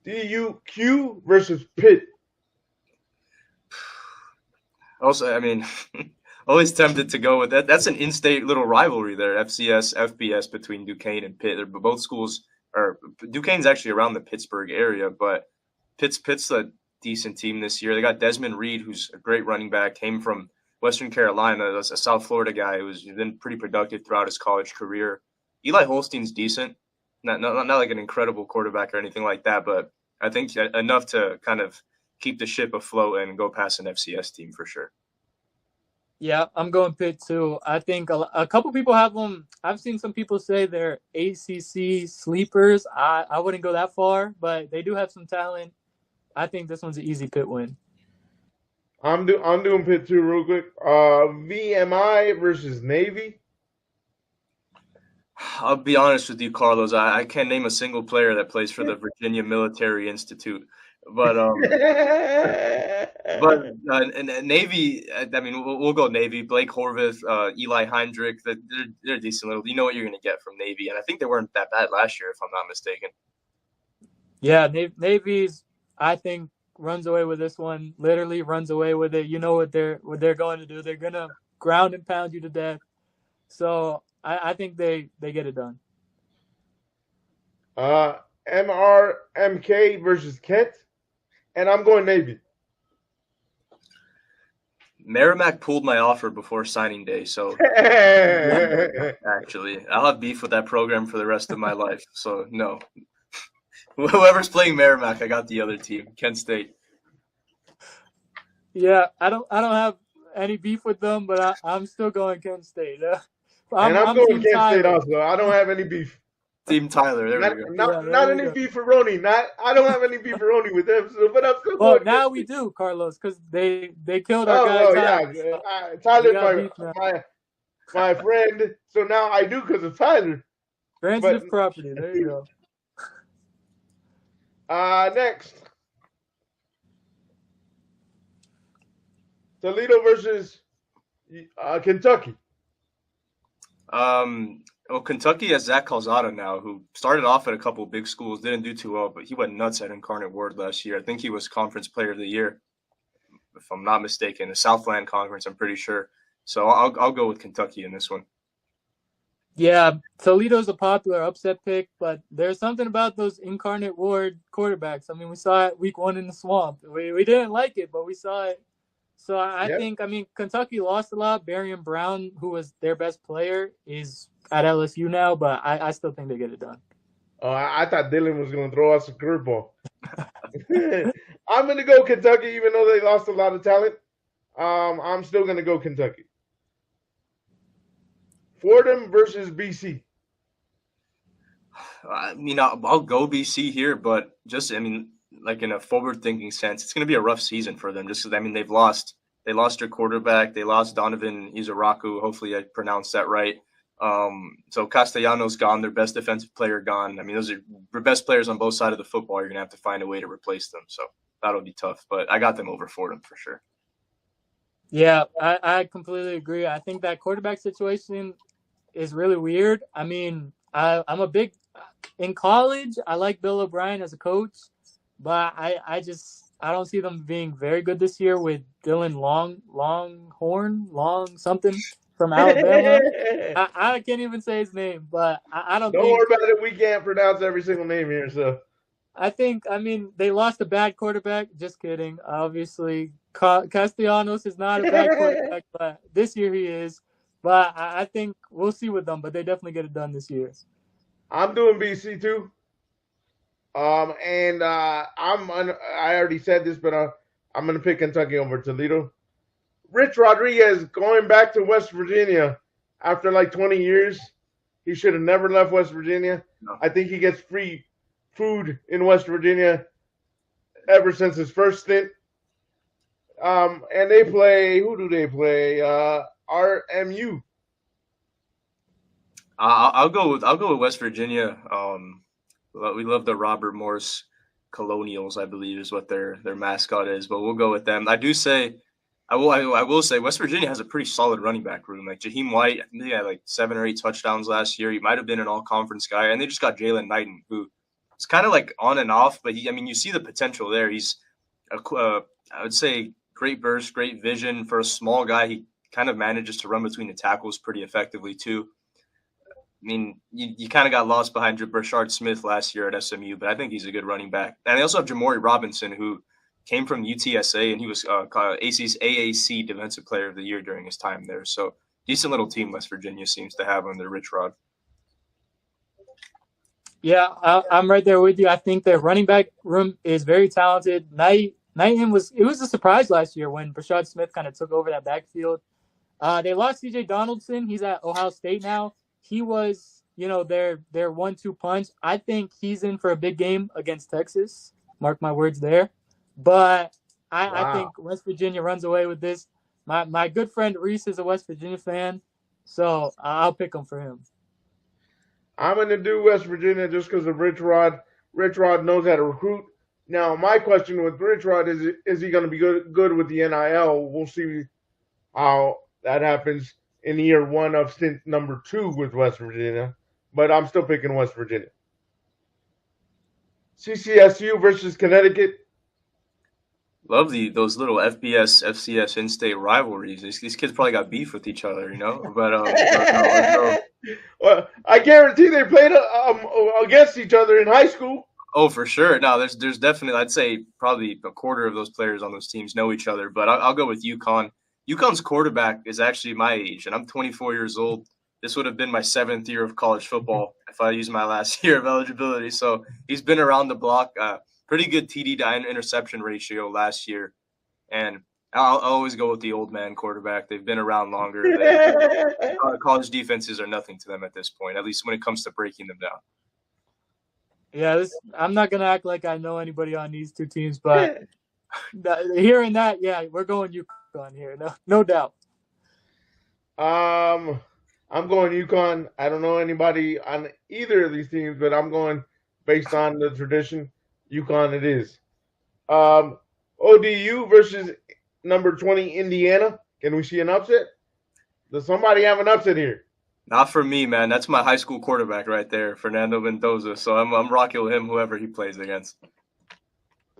DUQ versus Pitt. Also, I mean, always tempted to go with that. That's an in-state little rivalry there, FCS, FBS, between Duquesne and Pitt. Both schools are – Duquesne's actually around the Pittsburgh area, but Pitt's a decent team this year. They got Desmond Reed, who's a great running back, came from Western Carolina, a South Florida guy who's been pretty productive throughout his college career. Eli Holstein's decent, not like an incredible quarterback or anything like that, but I think enough to kind of keep the ship afloat and go past an FCS team for sure. Yeah, I'm going Pitt too. I think a couple people have them. I've seen some people say they're ACC sleepers. I wouldn't go that far, but they do have some talent. I think this one's an easy Pitt win. I'm doing Pitt too real quick. VMI versus Navy. I'll be honest with you, Carlos. I can't name a single player that plays for the Virginia Military Institute. But and Navy, I mean, we'll go Navy. Blake Horvath, Eli Heinrich, they're decent little. You know what you're going to get from Navy, and I think they weren't that bad last year, if I'm not mistaken. Yeah, Navy's, I think, runs away with this one. Literally runs away with it. You know what they're going to do. They're going to ground and pound you to death. So I think they get it done. MRMK versus Kent, and I'm going Navy. Merrimack pulled my offer before signing day, so actually, I'll have beef with that program for the rest of my life. So no, whoever's playing Merrimack, I got the other team, Kent State. Yeah, I don't have any beef with them, but I'm still going Kent State. I'm going Kent State also. I don't have any beef. Team Tyler, there we go. Not any beef for Roni. I don't have any beef for Roni with them. So, but I'm still well, now we do, Carlos, because they killed our guy. Oh yeah, Tyler's my friend. So now I do because of Tyler. Transitive property. There you go. Next, Toledo versus Kentucky. Well, Kentucky has Zach Calzada now, who started off at a couple of big schools, didn't do too well, but he went nuts at Incarnate Word last year. I think he was Conference Player of the Year, if I'm not mistaken, the Southland Conference, I'm pretty sure. So I'll go with Kentucky in this one. Yeah, Toledo's a popular upset pick, but there's something about those Incarnate Word quarterbacks. I mean, we saw it week 1 in the Swamp. We didn't like it, but we saw it. So I think, I mean, Kentucky lost a lot. Barian Brown, who was their best player, is at LSU now, but I still think they get it done. Oh, I thought Dylan was going to throw us a curveball. I'm going to go Kentucky, even though they lost a lot of talent. I'm still going to go Kentucky. Fordham versus BC. I mean, I'll go BC here, but just, I mean, like in a forward-thinking sense, it's going to be a rough season for them. Just, I mean, they lost their quarterback. They lost Donovan Izaraku. Hopefully I pronounced that right. So Castellanos gone, their best defensive player gone. I mean, those are your best players on both sides of the football. You're going to have to find a way to replace them. So that'll be tough, but I got them over Fordham for sure. Yeah, I completely agree. I think that quarterback situation is really weird. I mean, I'm a big – in college, I like Bill O'Brien as a coach, but I don't see them being very good this year with Dylan Long something from Alabama. I can't even say his name, but I don't think – Don't worry about it. We can't pronounce every single name here, so – I mean, they lost a bad quarterback. Just kidding. Obviously, Castellanos is not a bad quarterback, but this year he is. But I think we'll see with them, but they definitely get it done this year. I'm doing BC too. I already said this, but I'm going to pick Kentucky over Toledo. Rich Rodriguez going back to West Virginia after like 20 years. He should have never left West Virginia. No. I think he gets free food in West Virginia ever since his first stint. And they play, who do they play? RMU. I'll go with West Virginia. We love the Robert Morse Colonials, I believe is what their mascot is, but we'll go with them. I will say West Virginia has a pretty solid running back room. Like Jaheim White, I think he had like 7 or 8 touchdowns last year. He might have been an all-conference guy, and they just got Jalen Knighton, who it's kind of like on and off, but you see the potential there. He's I would say great burst, great vision for a small guy. He kind of manages to run between the tackles pretty effectively too. I mean, you kind of got lost behind Brashard Smith last year at SMU, but I think he's a good running back. And they also have Jamori Robinson, who came from UTSA, and he was AC's AAC Defensive Player of the Year during his time there. So decent little team West Virginia seems to have under Rich Rod. Yeah, I'm right there with you. I think their running back room is very talented. Knighton was a surprise last year when Brashard Smith kind of took over that backfield. They lost CJ Donaldson. He's at Ohio State now. He was, their 1-2 punch. I think he's in for a big game against Texas. Mark my words there. But I think West Virginia runs away with this. My good friend Reese is a West Virginia fan, so I'll pick him for him. I'm going to do West Virginia just because of Rich Rod. Rich Rod knows how to recruit. Now, my question with Bridgerod is he going to be good with the NIL? We'll see how that happens in year one of stint number 2 with West Virginia. But I'm still picking West Virginia. CCSU versus Connecticut. Love those little FBS, FCS in-state rivalries. These kids probably got beef with each other, you know. But no. Well, I guarantee they played against each other in high school. Oh, for sure. No, there's definitely, I'd say probably a quarter of those players on those teams know each other. But I'll go with UConn. UConn's quarterback is actually my age, and I'm 24 years old. This would have been my 7th year of college football if I used my last year of eligibility. So he's been around the block. Pretty good TD to interception ratio last year. And I'll always go with the old man quarterback. They've been around longer. College defenses are nothing to them at this point, at least when it comes to breaking them down. Yeah, I'm not going to act like I know anybody on these two teams, but hearing that, yeah, we're going UConn here. No doubt. I'm going UConn. I don't know anybody on either of these teams, but I'm going based on the tradition. UConn it is. ODU versus number 20 Indiana. Can we see an upset? Does somebody have an upset here? Not for me, man. That's my high school quarterback right there, Fernando Mendoza. So I'm rocking with him, whoever he plays against.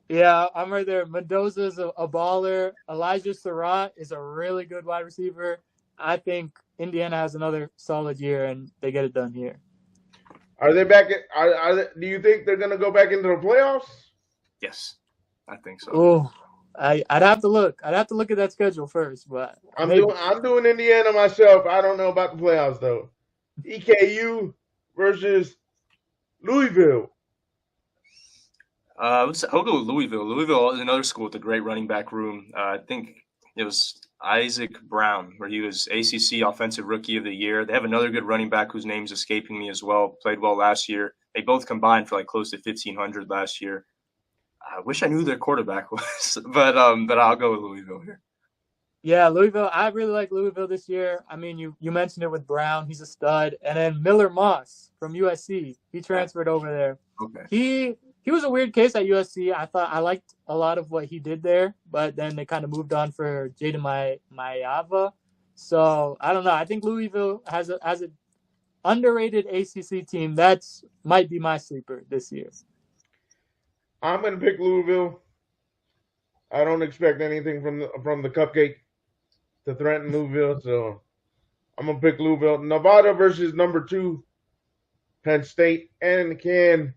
Yeah, I'm right there. Mendoza's a baller. Elijah Surratt is a really good wide receiver. I think Indiana has another solid year, and they get it done here. Are they back? Do you think they're going to go back into the playoffs? Yes, I think so. Oh, I'd have to look. I'd have to look at that schedule first, but I'm doing Indiana myself. I don't know about the playoffs though. EKU versus Louisville. I'll go with Louisville. Louisville is another school with a great running back room. I think it was Isaac Brown, where he was ACC Offensive Rookie of the Year. They have another good running back whose name's escaping me as well. Played well last year. They both combined for like close to 1,500 last year. I wish I knew who their quarterback was, but I'll go with Louisville here. Yeah, Louisville. I really like Louisville this year. I mean, you mentioned it with Brown. He's a stud. And then Miller Moss from USC. He transferred over there. Okay. He was a weird case at USC. I liked a lot of what he did there, but then they kind of moved on for Jaden Maiava. So I don't know. I think Louisville has an underrated ACC team. That's might be my sleeper this year. I'm going to pick Louisville. I don't expect anything from the cupcake to threaten Louisville, so I'm going to pick Louisville. Nevada versus number 2 Penn State, and can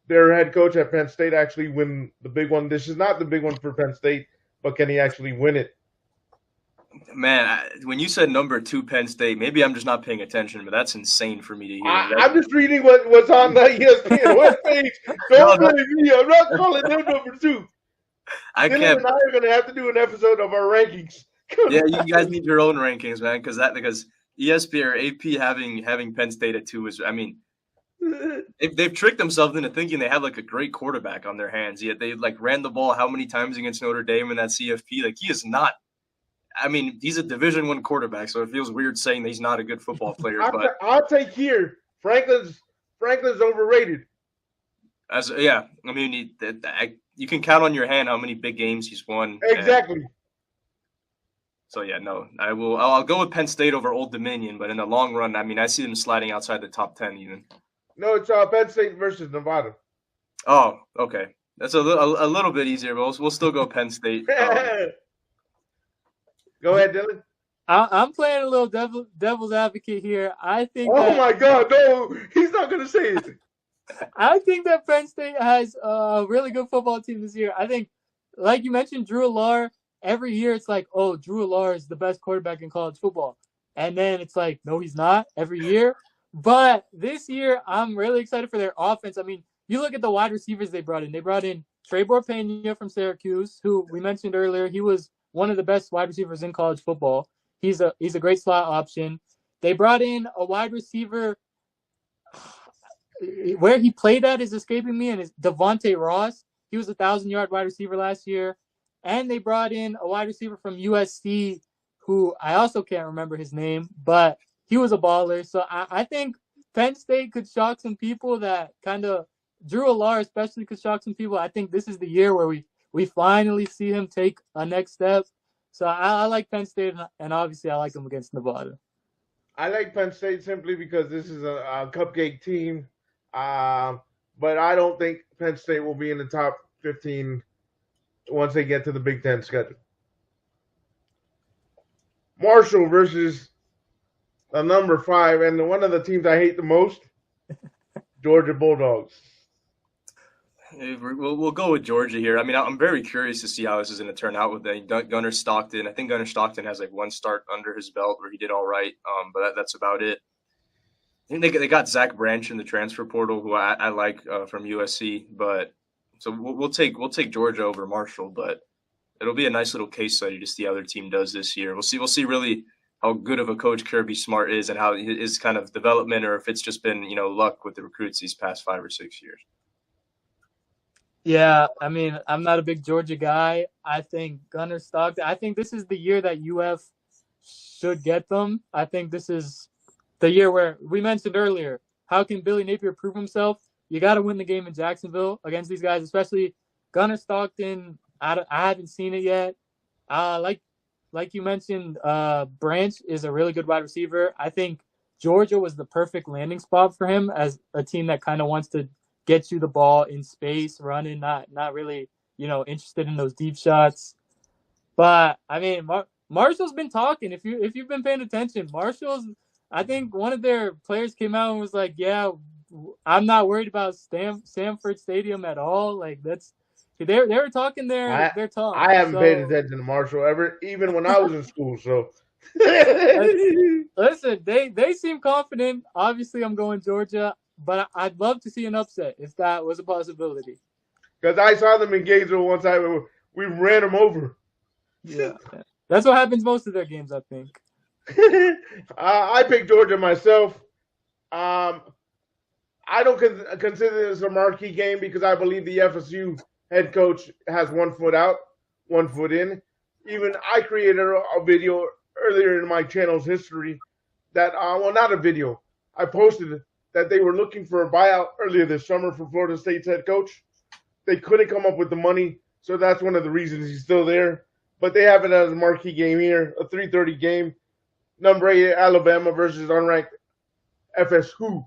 their head coach at Penn State actually win the big one? This is not the big one for Penn State, but can he actually win it? Man, when you said number 2 Penn State, maybe I'm just not paying attention, but that's insane for me to hear. I'm just reading what's on the ESPN webpage. Don't blame me. I'm not calling them number 2. Dylan and I are going to have to do an episode of our rankings. Yeah, you guys need your own rankings, man, because ESPN or AP having Penn State at 2 is, I mean, they've tricked themselves into thinking they have like a great quarterback on their hands. Yet they like ran the ball how many times against Notre Dame in that CFP? Like he is not. I mean, he's a Division I quarterback, so it feels weird saying that he's not a good football player. But I'll take here. Franklin's overrated. I mean, you can count on your hand how many big games he's won. Exactly. So yeah, no, I'll go with Penn State over Old Dominion, but in the long run, I mean, I see them sliding outside the top 10 even. No, it's Penn State versus Nevada. Oh, okay, that's a little bit easier, but we'll still go Penn State. Go ahead, Dylan. I'm playing a little devil's advocate here. I think. Oh my God, no, he's not going to say it. I think that Penn State has a really good football team this year. I think, like you mentioned, Drew Allar. Every year it's like, oh, Drew Allar is the best quarterback in college football, and then it's like, no, he's not. Every year, but this year I'm really excited for their offense. I mean, you look at the wide receivers they brought in. They brought in Trebor Pena from Syracuse, who we mentioned earlier. He was one of the best wide receivers in college football. He's a great slot option. They brought in a wide receiver. Where he played at is escaping me, and it's Devontae Ross. He was a 1,000-yard wide receiver last year. And they brought in a wide receiver from USC who I also can't remember his name, but he was a baller. So I think Penn State could shock some people that kind of Drew Allar especially could shock some people. I think this is the year where we finally see him take a next step. So I like Penn State, and obviously I like him against Nevada. I like Penn State simply because this is a cupcake team. But I don't think Penn State will be in the top 15 once they get to the Big Ten schedule. Marshall versus the number 5 and one of the teams I hate the most, Georgia Bulldogs. We'll go with Georgia here. I mean, I'm very curious to see how this is going to turn out with Gunnar Stockton. I think Gunnar Stockton has like one start under his belt where he did all right, but that's about it. I think they got Zach Branch in the transfer portal, who I like from USC. But so we'll take Georgia over Marshall, but it'll be a nice little case study to see how their team does this year. We'll see really how good of a coach Kirby Smart is and how his kind of development, or if it's just been luck with the recruits these past 5 or 6 years. Yeah, I mean, I'm not a big Georgia guy. I think Gunnar Stockton, I think this is the year that UF should get them. I think this is the year where we mentioned earlier, how can Billy Napier prove himself? You got to win the game in Jacksonville against these guys, especially Gunnar Stockton. I haven't seen it yet. Like you mentioned, Branch is a really good wide receiver. I think Georgia was the perfect landing spot for him as a team that kind of wants to get you the ball in space, running, not really, interested in those deep shots. But I mean, Marshall's been talking. If you've been paying attention, Marshall's. I think one of their players came out and was like, "Yeah, I'm not worried about Sanford Stadium at all." Like they were talking their talk. I haven't paid attention to Marshall ever, even when I was in school. So listen, they seem confident. Obviously, I'm going Georgia. But I'd love to see an upset if that was a possibility. Because I saw them in Gainesville one time. We ran them over. Yeah. That's what happens most of their games, I think. I picked Georgia myself. I don't consider this a marquee game because I believe the FSU head coach has 1 foot out, 1 foot in. Even I created a video earlier in my channel's history that, not a video. I posted it. That they were looking for a buyout earlier this summer for Florida State's head coach. They couldn't come up with the money, so that's one of the reasons he's still there. But they have it as a marquee game here, a 3:30 game. Number 8, Alabama versus unranked FSU.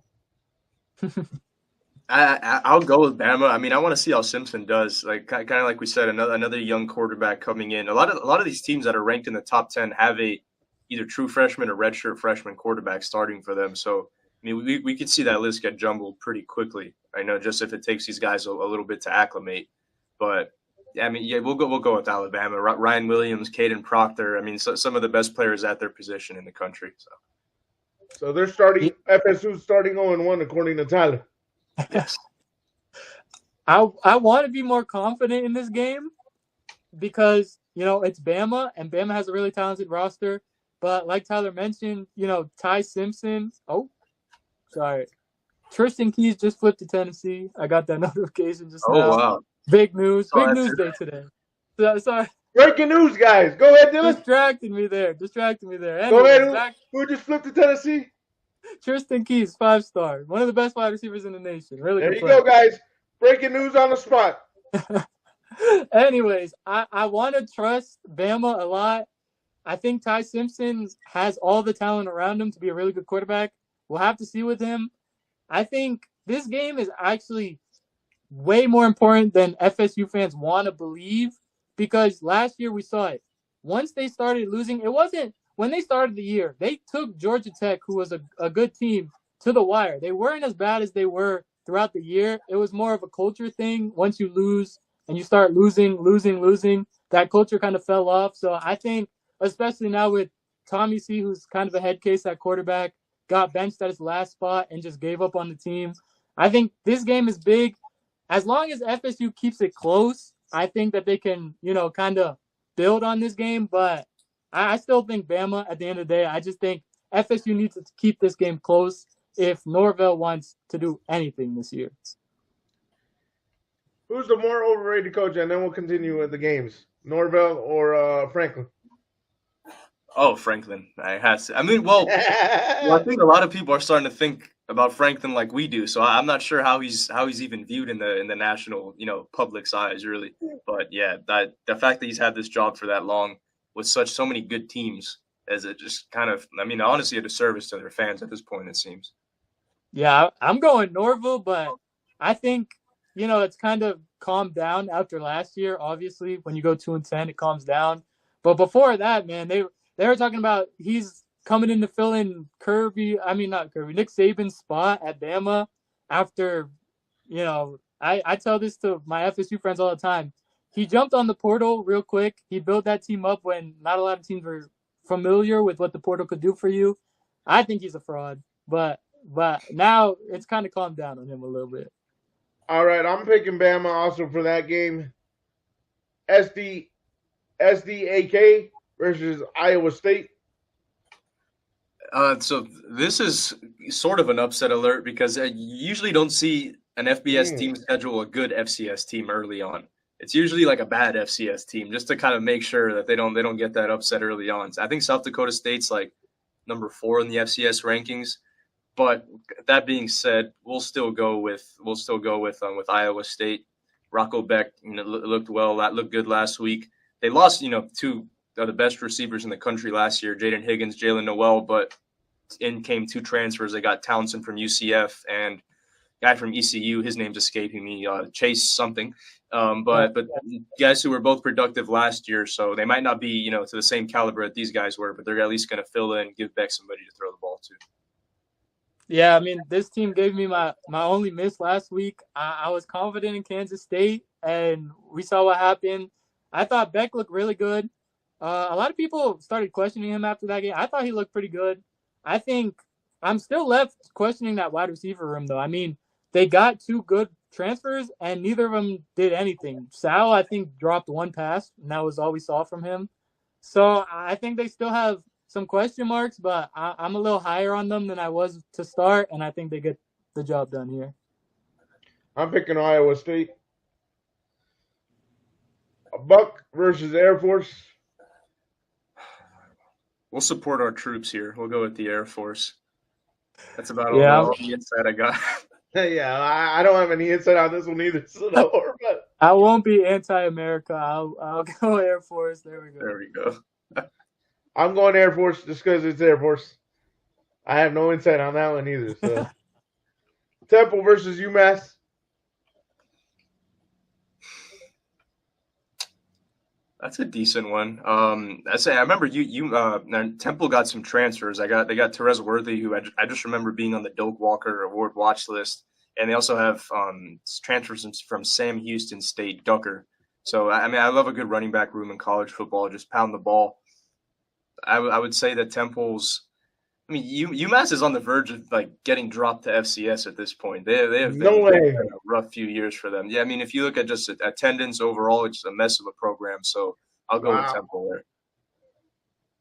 I'll go with Bama. I mean, I want to see how Simpson does. Like kind of like we said, another young quarterback coming in. A lot of these teams that are ranked in the top 10 have either true freshman or redshirt freshman quarterback starting for them. So I mean, we could see that list get jumbled pretty quickly. I know, just if it takes these guys a little bit to acclimate. But I mean, yeah, we'll go with Alabama. Ryan Williams, Caden Proctor. I mean, some of the best players at their position in the country. So they're starting FSU's starting 0-1 according to Tyler. Yes. I want to be more confident in this game because it's Bama and Bama has a really talented roster. But like Tyler mentioned, Ty Simpson. Oh. Sorry. Tristan Keys just flipped to Tennessee. I got that notification just now. Oh, wow. Big news. Big news day today. Sorry. Breaking news, guys. Go ahead, Dylan. Distracted me there. Anyway, go ahead. Who just flipped to Tennessee? Tristan Keys, 5-star. One of the best wide receivers in the nation. Really there good you player. Go, guys. Breaking news on the spot. Anyways, I want to trust Bama a lot. I think Ty Simpson has all the talent around him to be a really good quarterback. We'll have to see with him. I think this game is actually way more important than FSU fans want to believe because last year we saw it. Once they started losing, it wasn't when they started the year. They took Georgia Tech, who was a good team, to the wire. They weren't as bad as they were throughout the year. It was more of a culture thing. Once you lose and you start losing, that culture kind of fell off. So I think, especially now with Tommy C., who's kind of a head case at quarterback, got benched at his last spot and just gave up on the team. I think this game is big. As long as FSU keeps it close, I think that they can, kind of build on this game. But I still think Bama, at the end of the day, I just think FSU needs to keep this game close if Norvell wants to do anything this year. Who's the more overrated coach? And then we'll continue with the games. Norvell or Franklin? Oh, Franklin. I mean, I think a lot of people are starting to think Franklin like we do. So I'm not sure how he's even viewed in the national, public's eyes, really. But yeah, that the fact that he's had this job for that long with so many good teams, as it just kind of, honestly, a disservice to their fans at this point, it seems. Yeah, I'm going Norville, but I think, it's kind of calmed down after last year. Obviously, when you go 2-10, it calms down. But before that, man, they were talking about he's coming in to fill in Nick Saban's spot at Bama after, I tell this to my FSU friends all the time. He jumped on the portal real quick. He built that team up when not a lot of teams were familiar with what the portal could do for you. I think he's a fraud, but now it's kind of calmed down on him a little bit. All right, I'm picking Bama also for that game. SDAK versus Iowa State. So this is sort of an upset alert because you usually don't see an FBS team schedule a good FCS team early on. It's usually like a bad FCS team just to kind of make sure that they don't get that upset early on. So I think South Dakota State's like number 4 in the FCS rankings. But that being said, we'll still go with Iowa State. Rocco Beck looked well. That looked good last week. They lost 2 of the best receivers in the country last year, Jaden Higgins, Jalen Noel, but in came 2 transfers. They got Townsend from UCF and guy from ECU. His name's escaping me, Chase something. But guys who were both productive last year, so they might not be to the same caliber that these guys were, but they're at least going to fill in, give Beck somebody to throw the ball to. Yeah, I mean, this team gave me my only miss last week. I was confident in Kansas State, and we saw what happened. I thought Beck looked really good. A lot of people started questioning him after that game. I thought he looked pretty good. I think I'm still left questioning that wide receiver room, though. I mean, they got 2 good transfers, and neither of them did anything. Sal, I think, dropped 1 pass, and that was all we saw from him. So I think they still have some question marks, but I'm a little higher on them than I was to start, and I think they get the job done here. I'm picking Iowa State. Buck versus Air Force. We'll support our troops here. We'll go with the Air Force. That's about all the insight I got. Yeah, I don't have any insight on this one either. So no, but I won't be anti-America. I'll go Air Force. There we go. There we go. I'm going Air Force just because it's Air Force. I have no insight on that one either. So Temple versus UMass. That's a decent one. I remember Temple got some transfers. They got Terez Worthy, who I just remember being on the Doak Walker Award watch list, and they also have transfers from Sam Houston State, Ducker. So I love a good running back room in college football. Just pound the ball. I would say that Temple's. I mean, UMass is on the verge of like getting dropped to FCS at this point. They have been a rough few years for them. Yeah, I mean, if you look at just attendance overall, it's a mess of a program. So I'll go with Temple there.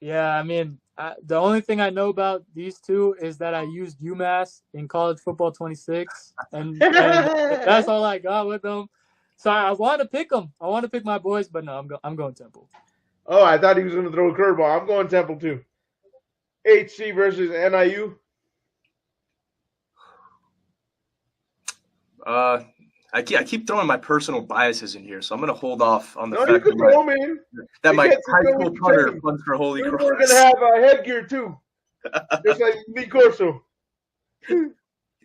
Yeah, I mean, the only thing I know about these two is that I used UMass in College Football 26, and that's all I got with them. So I want to pick them. I want to pick my boys, but no, I'm going Temple. Oh, I thought he was going to throw a curveball. I'm going Temple too. HC versus NIU. I keep throwing my personal biases in here, so I'm going to hold off on the fact that my high school punter runs for Holy Cross. We're going to have a headgear too, just like Lee Corso.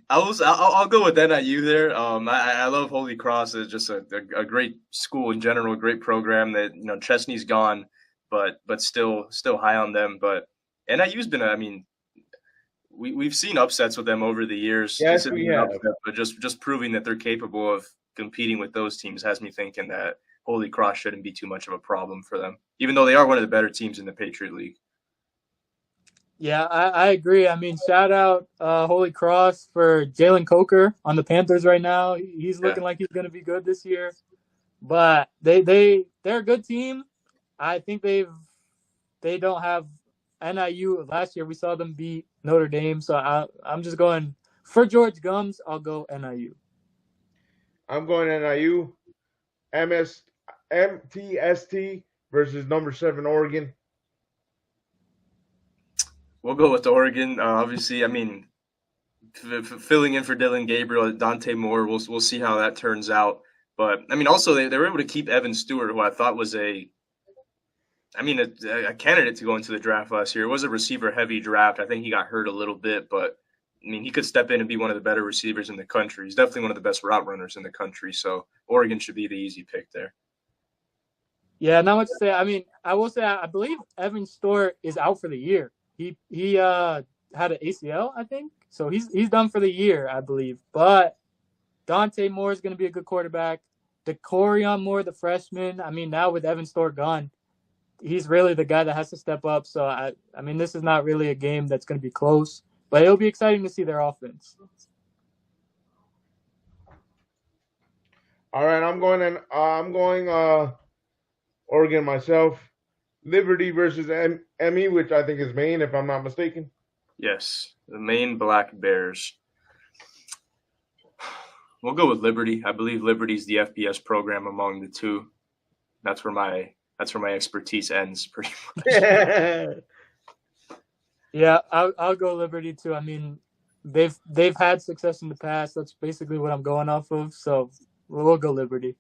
I'll go with NIU there. I love Holy Cross. It's just a great school in general, a great program. That Chesney's gone, but still high on them. But NIU's been we've seen upsets with them over the years. Yes, we have. But just proving that they're capable of competing with those teams has me thinking that Holy Cross shouldn't be too much of a problem for them, even though they are one of the better teams in the Patriot League. Yeah, I agree. I mean, shout out Holy Cross for Jalen Coker on the Panthers right now. He's looking like he's going to be good this year. But they're a good team. I think they don't have NIU. Last year we saw them beat Notre Dame. So I'm just going for George Gums. I'll go NIU. I'm going NIU. MTST versus number 7 Oregon. We'll go with Oregon. Obviously, I mean, filling in for Dylan Gabriel, Dante Moore. We'll see how that turns out. But I mean, also they were able to keep Evan Stewart, who I thought was a candidate to go into the draft last year. It was a receiver-heavy draft. I think he got hurt a little bit, but I mean, he could step in and be one of the better receivers in the country. He's definitely one of the best route runners in the country. So Oregon should be the easy pick there. Yeah, not much to say. I mean, I will say I believe Evan Stewart is out for the year. He had an ACL, I think, so he's done for the year, I believe. But Dante Moore is going to be a good quarterback. DeCorion Moore, the freshman. I mean, now with Evan Stewart gone, he's really the guy that has to step up. So I mean, this is not really a game that's going to be close, but it'll be exciting to see their offense. All right, I'm going Oregon myself. Liberty versus ME, which I think is Maine, if I'm not mistaken. Yes, the Maine Black Bears. We'll go with Liberty. I believe Liberty's the FBS program among the two. That's where my expertise ends, pretty much. Yeah, I'll go Liberty too. I mean, they've had success in the past. That's basically what I'm going off of. So we'll go Liberty.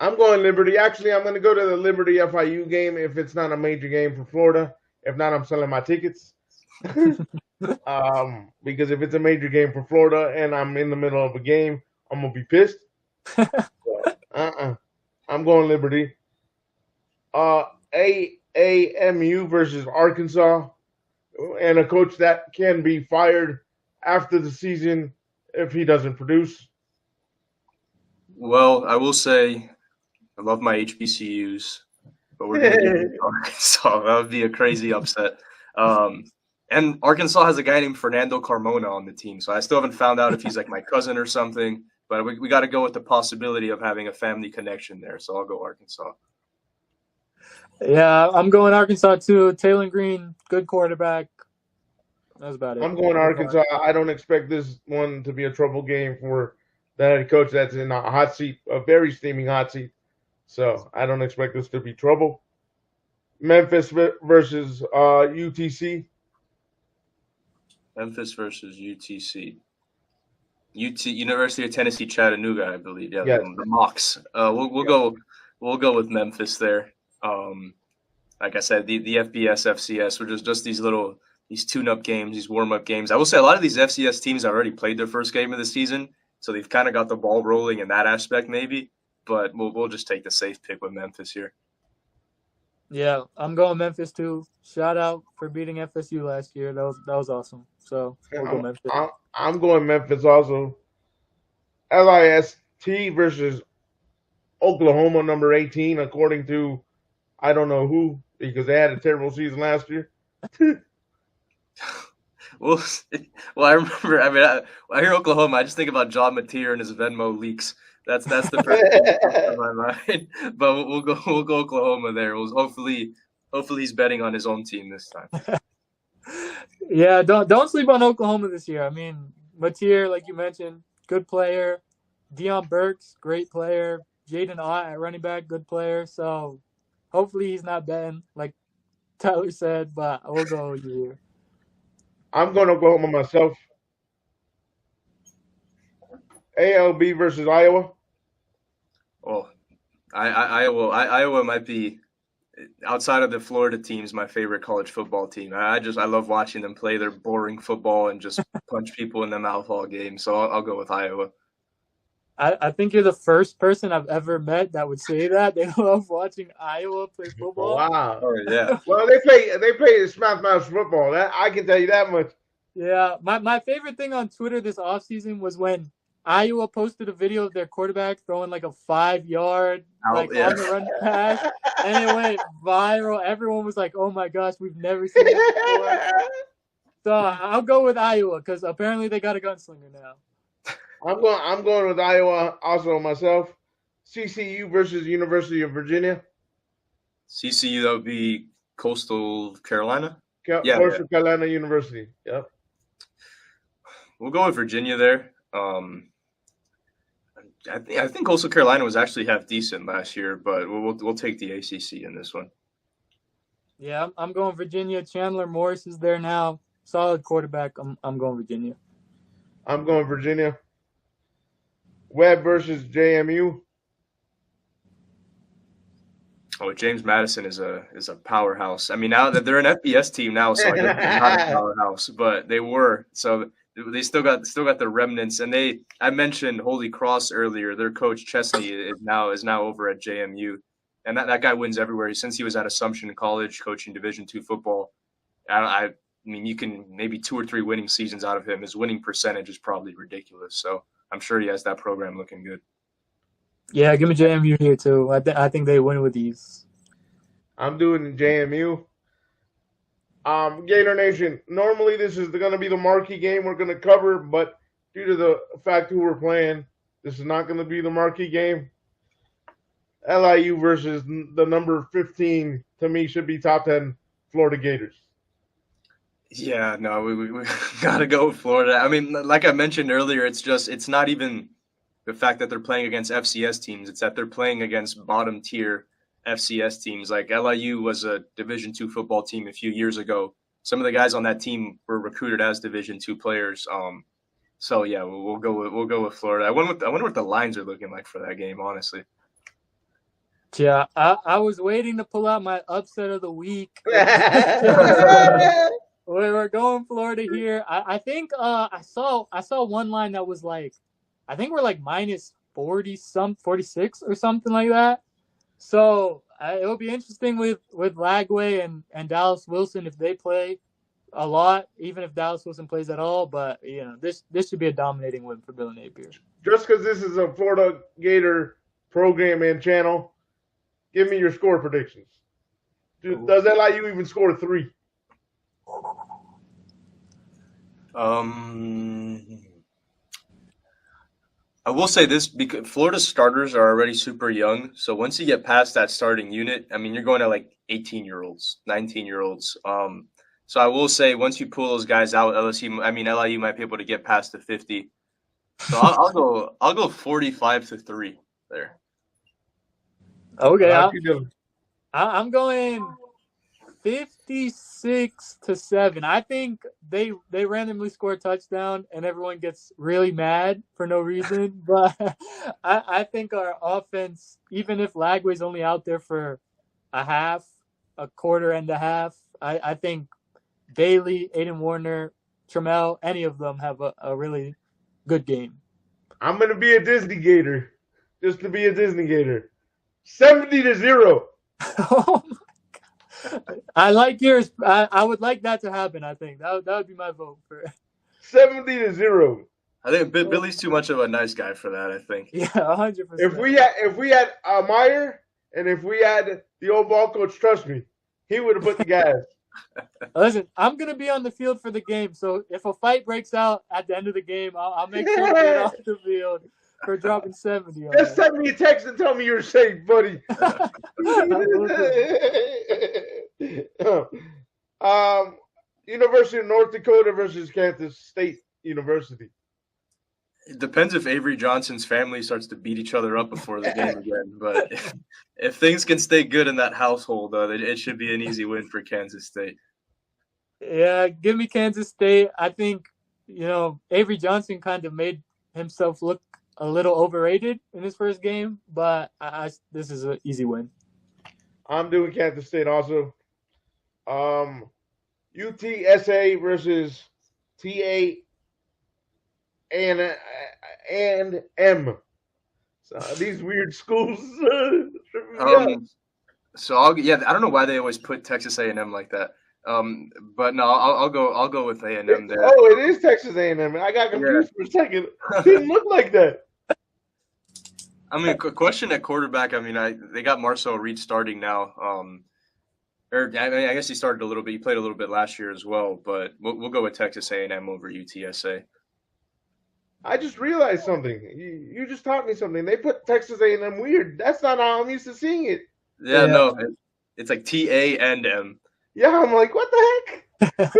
I'm going Liberty. Actually, I'm going to go to the Liberty FIU game if it's not a major game for Florida. If not, I'm selling my tickets. Because if it's a major game for Florida and I'm in the middle of a game, I'm going to be pissed. I'm going Liberty. AAMU versus Arkansas, and a coach that can be fired after the season if he doesn't produce. Well, I will say I love my HBCUs, but we're going to get Arkansas. That would be a crazy upset. And Arkansas has a guy named Fernando Carmona on the team, so I still haven't found out if he's like my cousin or something. But we got to go with the possibility of having a family connection there, so I'll go Arkansas. Yeah, I'm going Arkansas too. Taylor Green, good quarterback. That's about it. I'm going Arkansas. I don't expect this one to be a trouble game for the head coach that's in a hot seat, a very steaming hot seat. So I don't expect this to be trouble. Memphis versus UTC. Memphis versus UTC. University of Tennessee Chattanooga, I believe. Yeah, yes. The Mocs. We'll go with Memphis there. Like I said, the FBS, FCS were just these tune-up games, these warm-up games. I will say a lot of these FCS teams have already played their first game of the season, so they've kind of got the ball rolling in that aspect maybe. But we'll just take the safe pick with Memphis here. Yeah, I'm going Memphis too. Shout out for beating FSU last year. That was awesome. So we'll go Memphis. I'm going Memphis also. LIST versus Oklahoma, number 18, according to I don't know who, because they had a terrible season last year. Well, I remember. I mean, I hear Oklahoma. I just think about John Mateer and his Venmo leaks. That's the first thing that comes to my mind. But we'll go Oklahoma there. Hopefully he's betting on his own team this time. Yeah, don't sleep on Oklahoma this year. I mean, Mateer, like you mentioned, good player. Deion Burks, great player. Jaden Ott at running back, good player. So hopefully he's not betting, like Tyler said. But we'll go here. I'm going to Oklahoma myself. ALB versus Iowa. Oh, Iowa might be, outside of the Florida teams, my favorite college football team. I love watching them play their boring football and just punch people in the mouth all game. So I'll go with Iowa. I think you're the first person I've ever met that would say that. They love watching Iowa play football. Wow. Oh, yeah. Well, they play smash mouth football. I can tell you that much. Yeah. My favorite thing on Twitter this offseason was when Iowa posted a video of their quarterback throwing like a 5-yard on the run pass, and it went viral. Everyone was like, "Oh my gosh, we've never seen that before." So I'll go with Iowa because apparently they got a gunslinger now. I'm going with Iowa also myself. CCU versus University of Virginia. CCU, that would be Coastal Carolina. Coastal Carolina University. Yep. We'll go with Virginia there. I think Coastal Carolina was actually half decent last year, but we'll take the ACC in this one. Yeah, I'm going Virginia. Chandler Morris is there now. Solid quarterback. I'm going Virginia. I'm going Virginia. Webb versus JMU. Oh, James Madison is a powerhouse. I mean, now that they're an FBS team now, so I guess they're not a powerhouse, but they were. So they still got the remnants. And I mentioned Holy Cross earlier. Their coach Chesney is now over at JMU, and that guy wins everywhere. Since he was at Assumption College coaching Division II football, I mean, you can maybe 2 or 3 winning seasons out of him. His winning percentage is probably ridiculous. So I'm sure he has that program looking good. Yeah, give me JMU here too. I think they win with ease. I'm doing JMU. Gator Nation, normally this is going to be the marquee game we're going to cover, but due to the fact who we're playing, this is not going to be the marquee game. LIU versus the number 15, to me, should be top 10 Florida Gators. Yeah, no, we got to go with Florida. I mean, like I mentioned earlier, it's not even the fact that they're playing against FCS teams. It's that they're playing against bottom tier FCS teams. Like LIU was a Division II football team a few years ago. Some of the guys on that team were recruited as Division II players. So yeah, we'll go with Florida. I wonder what the lines are looking like for that game, honestly. Yeah, I was waiting to pull out my upset of the week. We're going Florida here. I think I saw one line that was like, I think we're like minus 46 or something like that. So it'll be interesting with Lagway and Dallas Wilson if they play a lot, even if Dallas Wilson plays at all. But this should be a dominating win for Billy Napier. Just because this is a Florida Gator program and channel, give me your score predictions. Does LIU even score 3? I will say this, because Florida's starters are already super young. So once you get past that starting unit, I mean, you're going to like 18-year-olds, 19-year-olds. So I will say once you pull those guys out, LIU might be able to get past the 50. So I'll go 45-3 there. Okay, I'm going 56-7. I think they randomly score a touchdown and everyone gets really mad for no reason. But I think our offense, even if Lagway's only out there for a quarter and a half, I think Bailey, Aiden Warner, Trammell, any of them have a really good game. I'm going to be a Disney Gator, just to be a Disney Gator. 70-0. Oh my God. I like yours. I would like that to happen. I think that would be my vote for 70-0. I think Billy's too much of a nice guy for that. I think. Yeah, 100%. If we had Meyer and if we had the old ball coach, trust me, he would have put the gas. Listen, I'm gonna be on the field for the game, so if a fight breaks out at the end of the game, I'll make sure to get off the field for dropping 70. Just send me a text and tell me you're safe, buddy. University of North Dakota versus Kansas State University. It depends if Avery Johnson's family starts to beat each other up before the game again. But if things can stay good in that household, it should be an easy win for Kansas State. Yeah, give me Kansas State. I think, Avery Johnson kind of made himself look a little overrated in his first game, but this is an easy win. I'm doing Kansas State also. UTSA versus TA and M. So these weird schools. So I don't know why they always put Texas A&M like that. But no, I'll go with A&M there. Oh, it is Texas A&M. I got confused for a second. It didn't look like that. I mean, a question at quarterback. I mean, they got Marcel Reed starting now. I guess he started a little bit. He played a little bit last year as well. But we'll go with Texas A&M over UTSA. I just realized something. You just taught me something. They put Texas A&M weird. That's not how I'm used to seeing it. Yeah. No, it's like TANM. Yeah, I'm like, what the heck?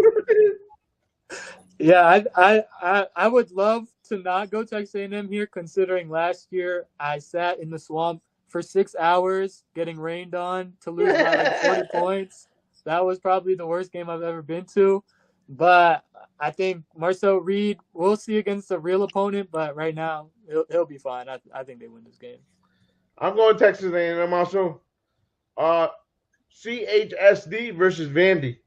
Yeah, I would love to not go Texas A&M here, considering last year I sat in the swamp for 6 hours getting rained on to lose by like 40 points. That was probably the worst game I've ever been to. But I think Marcel Reed, we'll see against a real opponent, but right now he'll be fine. I think they win this game. I'm going Texas A&M also. CHSD versus Vandy.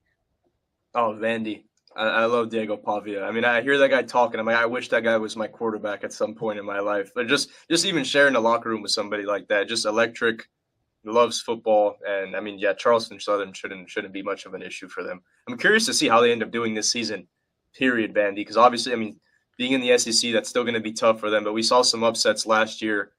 Oh, Vandy. I love Diego Pavia. I mean, I hear that guy talking. I'm like, I wish that guy was my quarterback at some point in my life. But just even sharing the locker room with somebody like that, just electric, loves football, and I mean, yeah, Charleston Southern shouldn't be much of an issue for them. I'm curious to see how they end up doing this season. Period, Vandy, because obviously, I mean, being in the SEC, that's still going to be tough for them. But we saw some upsets last year.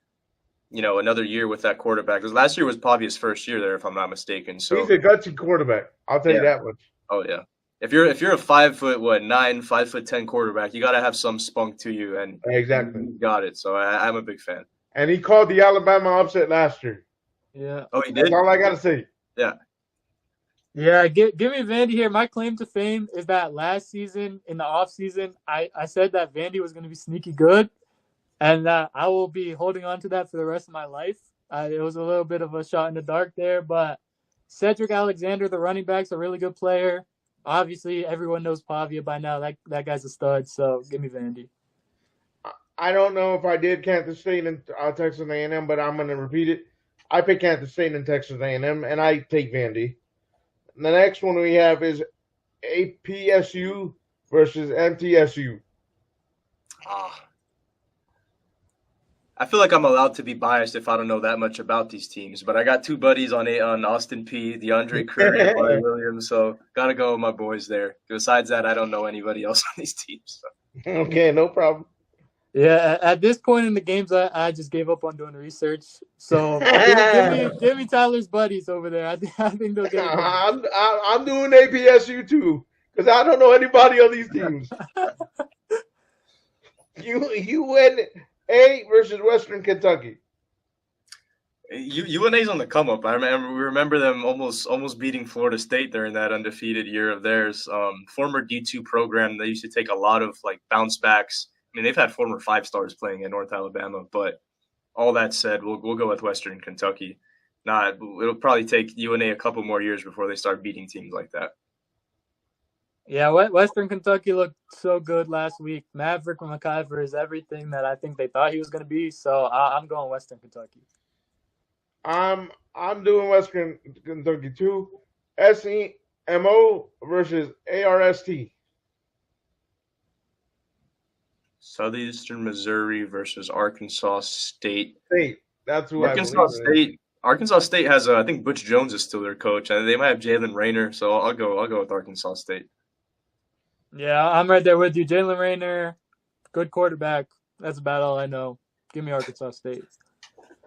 You know, another year with that quarterback. Because last year was Pavia's first year there, if I'm not mistaken. So he's a gutsy quarterback. I'll tell you that much. Oh yeah. If you're a 5'9", 5'10" quarterback, you got to have some spunk to you, and exactly you got it. So I'm a big fan. And he called the Alabama upset last year. Yeah. Oh, he did. That's all I got to say. Yeah. Yeah, give me Vandy here. My claim to fame is that last season in the off season, I said that Vandy was going to be sneaky good, and I will be holding on to that for the rest of my life. It was a little bit of a shot in the dark there, but Cedric Alexander, the running back's a really good player. Obviously, everyone knows Pavia by now. That guy's a stud, so give me Vandy. I don't know if I did Kansas State and Texas A&M, but I'm going to repeat it. I pick Kansas State and Texas A&M, and I take Vandy. And the next one we have is APSU versus MTSU. I feel like I'm allowed to be biased if I don't know that much about these teams, but I got two buddies on Austin P, DeAndre Curry, and Buddy Williams, so gotta go with my boys there. Besides that, I don't know anybody else on these teams. So. Okay, no problem. Yeah, at this point in the games, I just gave up on doing research. So give me Tyler's buddies over there. I think they'll get it. I'm doing APSU too because I don't know anybody on these teams. UNA versus Western Kentucky. UNA's on the come up. We remember them almost beating Florida State during that undefeated year of theirs. Former D2 program. They used to take a lot of like bounce backs. I mean, they've had former 5-stars playing at North Alabama, but all that said, we'll go with Western Kentucky. It'll probably take UNA a couple more years before they start beating teams like that. Yeah, Western Kentucky looked so good last week. Maverick McIver is everything that I think they thought he was going to be, so I'm going Western Kentucky. I'm doing Western Kentucky too. SEMO versus ARST. Southeastern Missouri versus Arkansas State. That's who Arkansas State. Arkansas State has, I think Butch Jones is still their coach. They might have Jalen Rayner, so I'll go with Arkansas State. Yeah, I'm right there with you. Jalen Rayner, good quarterback. That's about all I know. Give me Arkansas State.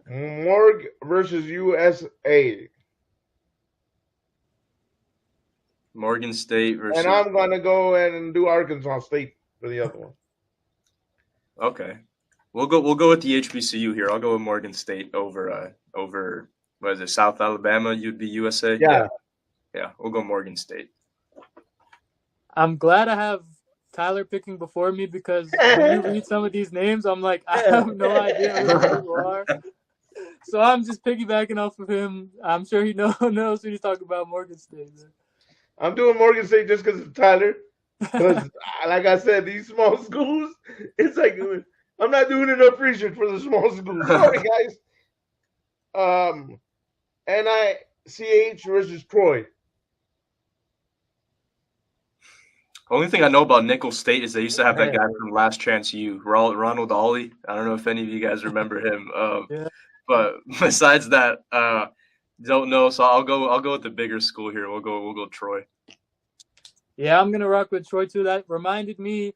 Morg versus USA. Morgan State versus. And I'm going to go ahead and do Arkansas State for the other one. Okay, we'll go with the HBCU here. I'll go with Morgan State over what is it, South Alabama? You'd be USA. Yeah, we'll go Morgan State. I'm glad I have Tyler picking before me because when you read some of these names, I'm like, I have no idea who you are. So I'm just piggybacking off of him. I'm sure he knows when he's talking about Morgan State. I'm doing Morgan State just because of Tyler. Because, like I said, these small schools, it's like I'm not doing enough research for the small schools. Sorry, guys. NICH versus Troy. Only thing I know about Nicholls State is they used to have that guy from Last Chance U, Ronald Ollie. I don't know if any of you guys remember him. Yeah. But besides that, don't know. So I'll go with the bigger school here. We'll go Troy. Yeah, I'm gonna rock with Troy too. That reminded me.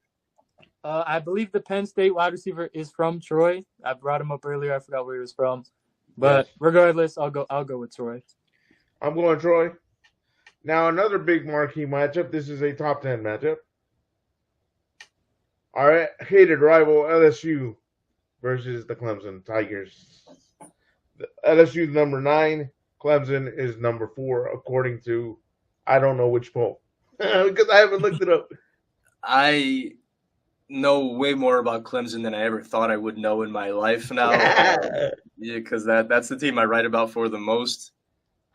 I believe the Penn State wide receiver is from Troy. I brought him up earlier. I forgot where he was from, but regardless, I'll go with Troy. I'm going Troy. Now another big marquee matchup. This is a top 10 matchup. Our hated rival LSU versus the Clemson Tigers. LSU is number 9. Clemson is number 4, according to I don't know which poll because I haven't looked it up. I know way more about Clemson than I ever thought I would know in my life now. Because that's the team I write about for the most.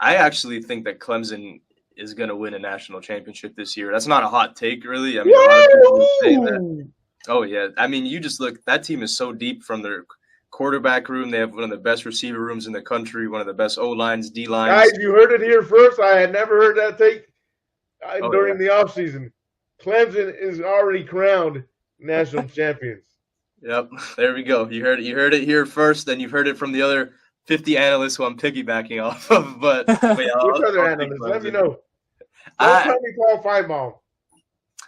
I actually think that Clemson is going to win a national championship this year. That's not a hot take, really. I mean, a lot of people would say that. Oh, yeah. I mean, you just look – that team is so deep from their quarterback room. They have one of the best receiver rooms in the country, one of the best O-lines, D-lines. Guys, you heard it here first. I had never heard that take during the offseason. Clemson is already crowned national champions. Yep, there we go. You heard it here first, then you've heard it from the other 50 analysts who I'm piggybacking off of. But which other analysts? Let me know. Don't tell me Paul Feinbaum.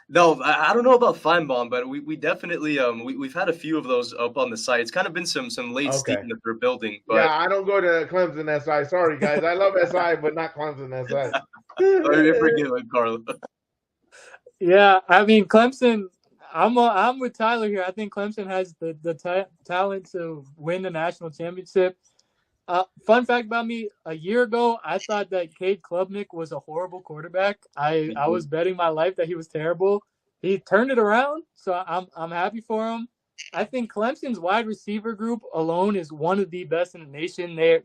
No, I don't know about Feinbaum, but we definitely we've had a few of those up on the site. It's kind of been some late steam that they're building. But yeah, I don't go to Clemson SI. Sorry, guys. I love SI, but not Clemson SI. Forgive me, Carlos. Yeah, I mean Clemson. I'm with Tyler here. I think Clemson has the talent to win the national championship. Fun fact about me: a year ago, I thought that Cade Klubnik was a horrible quarterback. I was betting my life that he was terrible. He turned it around, so I'm happy for him. I think Clemson's wide receiver group alone is one of the best in the nation. They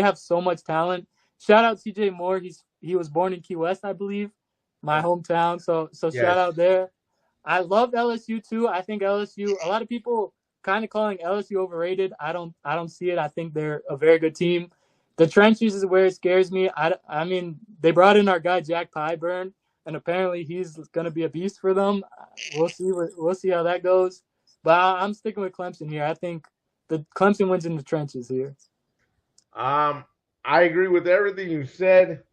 have so much talent. Shout out CJ Moore. He was born in Key West, I believe, my hometown. So yes. Shout out there. I love LSU too. I think LSU. A lot of people kind of calling LSU overrated. I don't see it. I think they're a very good team. The trenches is where it scares me. I mean, they brought in our guy Jack Pyburn, and apparently he's going to be a beast for them. We'll see how that goes. But I'm sticking with Clemson here. I think the Clemson wins in the trenches here. I agree with everything you said.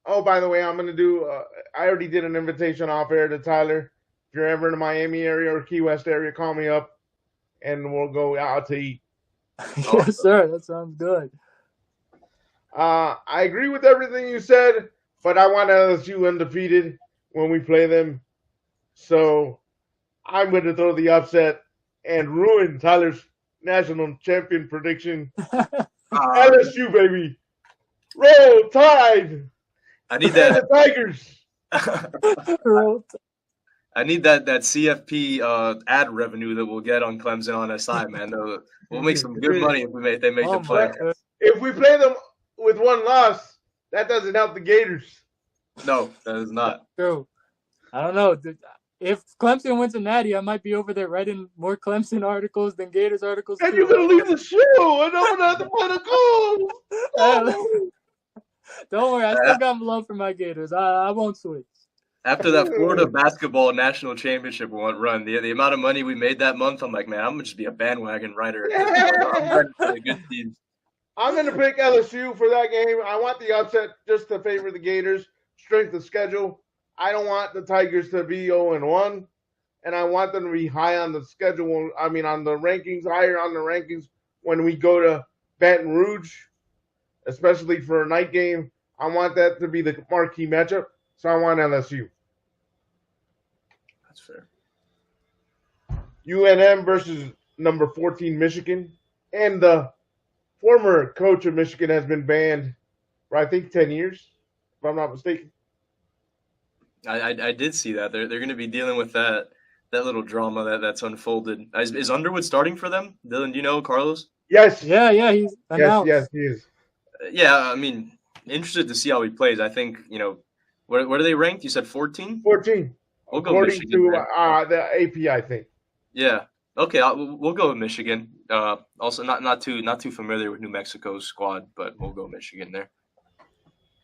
Oh, by the way, I'm going to do I already did an invitation off air to Tyler. If you're ever in the Miami area or Key West area, call me up, and we'll go out to eat. Yes, sir. That sounds good. I agree with everything you said, but I want LSU undefeated when we play them. So I'm going to throw the upset and ruin Tyler's national champion prediction. LSU, baby. Roll Tide. I need that. Tigers. I need that CFP ad revenue that we'll get on Clemson on SI, man. We'll make some good money if they make the play. If we play them with one loss, that doesn't help the Gators. No, that is not. True. I don't know. If Clemson wins a natty, I might be over there writing more Clemson articles than Gators articles. And you're going to leave the show, and I'm going to have to play the goal. Oh. Don't worry, I still got love for my Gators. I won't switch. After that Florida basketball national championship run, the amount of money we made that month, I'm like, man, I'm gonna just be a bandwagon writer. I'm ready for the good teams. I'm gonna pick LSU for that game. I want the upset just to favor the Gators. Strength of schedule. I don't want the Tigers to be 0-1, and I want them to be high on the schedule. I mean, on the rankings, higher on the rankings when we go to Baton Rouge, especially for a night game. I want that to be the marquee matchup, so I want LSU. That's fair. UNM versus number 14 Michigan, and the former coach of Michigan has been banned for, I think, 10 years, if I'm not mistaken. I did see that. They're going to be dealing with that little drama that's unfolded. Is Underwood starting for them? Dylan, do you know Carlos? Yes. Yeah, he's announced. Yes, he is. Yeah, I mean, interested to see how he plays. I think, where are they ranked? You said 14? 14. We'll go according Michigan, to the AP, I think. Yeah. Okay, we'll go with Michigan. Also, not too familiar with New Mexico's squad, but we'll go Michigan there.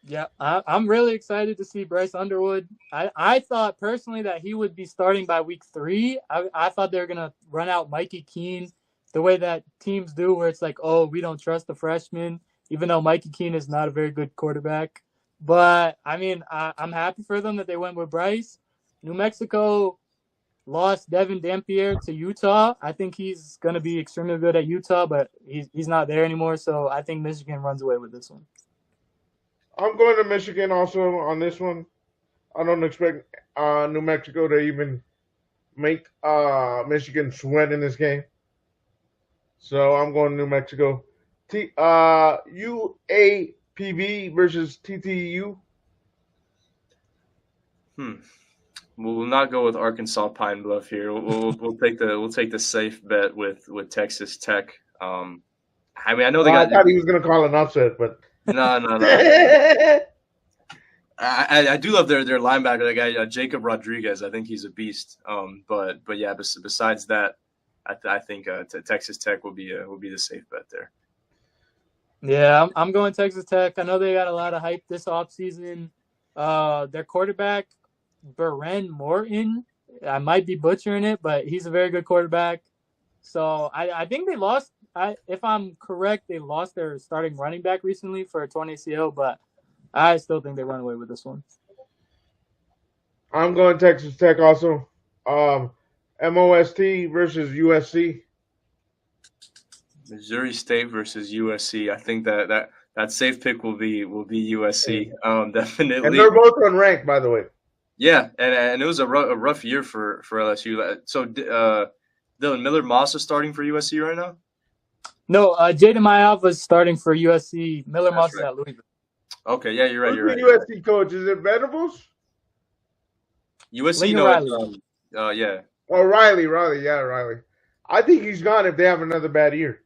Yeah, I'm really excited to see Bryce Underwood. I thought personally that he would be starting by week 3. I thought they were going to run out Mikey Keene the way that teams do, where it's like, oh, we don't trust the freshman, even though Mikey Keene is not a very good quarterback. But, I mean, I'm happy for them that they went with Bryce. New Mexico lost Devin Dampier to Utah. I think he's going to be extremely good at Utah, but he's not there anymore, so I think Michigan runs away with this one. I'm going to Michigan also on this one. I don't expect New Mexico to even make Michigan sweat in this game. So I'm going to New Mexico. UAPB versus TTU. We'll not go with Arkansas Pine Bluff here. We'll take the safe bet with Texas Tech. I mean, I know they got. I thought he was going to call an upset, but no. I do love their linebacker, that guy Jacob Rodriguez. I think he's a beast. But yeah, besides that, I think Texas Tech will be the safe bet there. Yeah, I'm going Texas Tech. I know they got a lot of hype this offseason. Their quarterback, Beren Morton, I might be butchering it, but he's a very good quarterback. So I think they lost. If I'm correct, they lost their starting running back recently for a torn ACL, but I still think they run away with this one. I'm going Texas Tech also. MOST versus USC. Missouri State versus USC. I think that safe pick will be USC. Definitely. And they're both unranked, by the way. Yeah, and it was a rough year for LSU. So Dylan, Miller Moss is starting for USC right now? No, Jaden Mayava is starting for USC. Miller Moss is at Louisville. Okay, yeah, you're right. Who's the USC coach? Is it Venables? USC, Riley. Yeah. Oh, Riley. Yeah, Riley. I think he's gone if they have another bad year.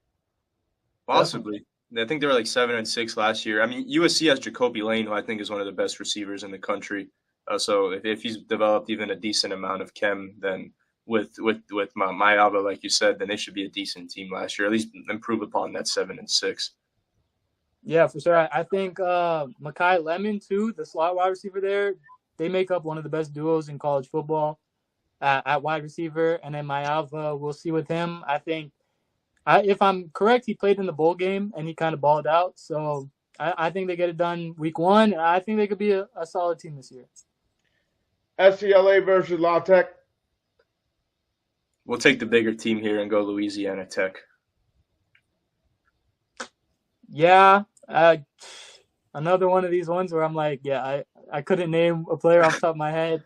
Possibly. I think they were like 7-6 last year. I mean, USC has Jacoby Lane, who I think is one of the best receivers in the country. So if he's developed even a decent amount of chem, then with Mayava, like you said, then they should be a decent team last year. At least improve upon that 7-6. Yeah, for sure. I think Mekhi Lemon too, the slot wide receiver there, they make up one of the best duos in college football at wide receiver. And then Mayava, we'll see with him. I think, if I'm correct, he played in the bowl game and he kind of balled out. So I think they get it done week 1. And I think they could be a solid team this year. SCLA versus La Tech. We'll take the bigger team here and go Louisiana Tech. Yeah. Another one of these ones where I'm like, yeah, I couldn't name a player off the top of my head.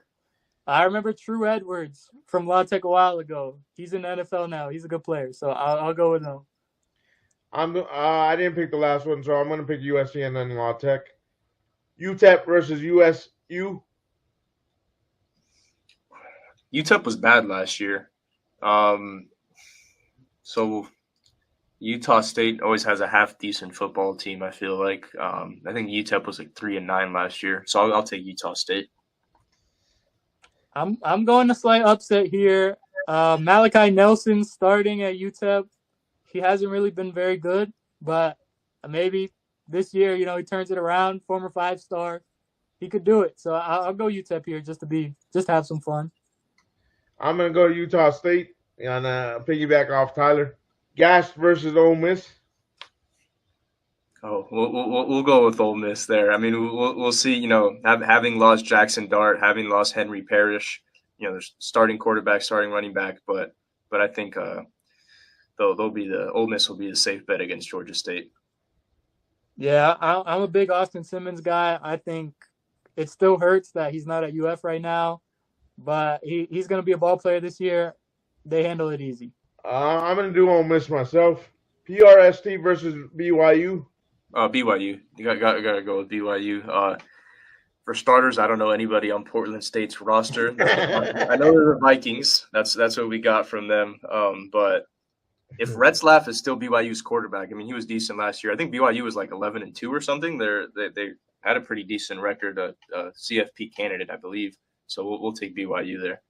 I remember True Edwards from La Tech a while ago. He's in the NFL now. He's a good player, so I'll go with him. I didn't pick the last one, so I'm going to pick USC and then La Tech. UTEP versus USU. UTEP was bad last year. So Utah State always has a half decent football team, I feel like. I think UTEP was like 3-9 last year, so I'll take Utah State. I'm going a slight upset here. Malachi Nelson starting at UTEP. He hasn't really been very good, but maybe this year, he turns it around. Former 5-star, he could do it. So I'll go UTEP here just to have some fun. I'm gonna go Utah State and piggyback off Tyler. Gas versus Ole Miss. Oh, we'll go with Ole Miss there. I mean, we'll see. Having lost Jackson Dart, having lost Henry Parrish, there's starting quarterback, starting running back, but I think Ole Miss will be the safe bet against Georgia State. Yeah, I'm a big Austin Simmons guy. I think it still hurts that he's not at UF right now, but he's going to be a ball player this year. They handle it easy. I'm going to do Ole Miss myself. PRST versus BYU. BYU. You gotta go with BYU. For starters, I don't know anybody on Portland State's roster. I know they're the Vikings. That's what we got from them. But if Retzlaff is still BYU's quarterback, I mean, he was decent last year. I think BYU was like 11-2 or something. They had a pretty decent record, CFP candidate, I believe. So we'll take BYU there.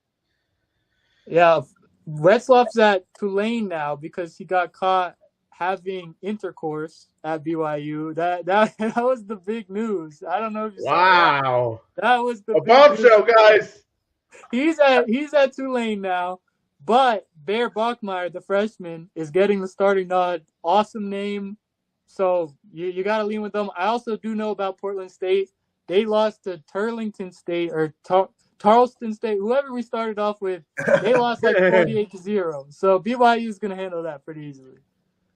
Yeah, Retzlaff's at Tulane now because he got caught having intercourse at BYU. That was the big news. I don't know if you saw that was the bombshell, guys. He's at Tulane now, but Bear Bachmeier, the freshman, is getting the starting nod. Awesome name. So you got to lean with them. I also do know about Portland State. They lost to Turlington State or Tarleton State, whoever we started off with. They lost like 48-0. So BYU is going to handle that pretty easily.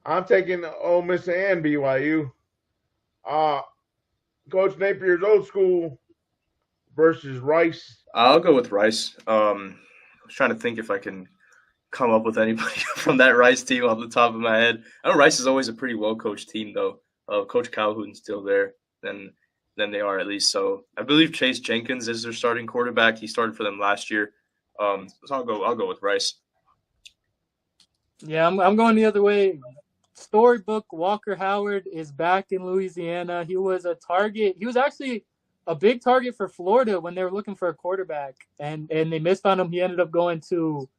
I'm taking Ole Miss and BYU. Coach Napier's old school versus Rice. I'll go with Rice. I was trying to think if I can come up with anybody from that Rice team off the top of my head. I know Rice is always a pretty well-coached team, though. Coach Calhoun's still there, then they are at least. So I believe Chase Jenkins is their starting quarterback. He started for them last year. So I'll go with Rice. Yeah, I'm going the other way. Storybook Walker Howard is back in Louisiana. He was a target. He was actually a big target for Florida when they were looking for a quarterback, and they missed on him. He ended up going to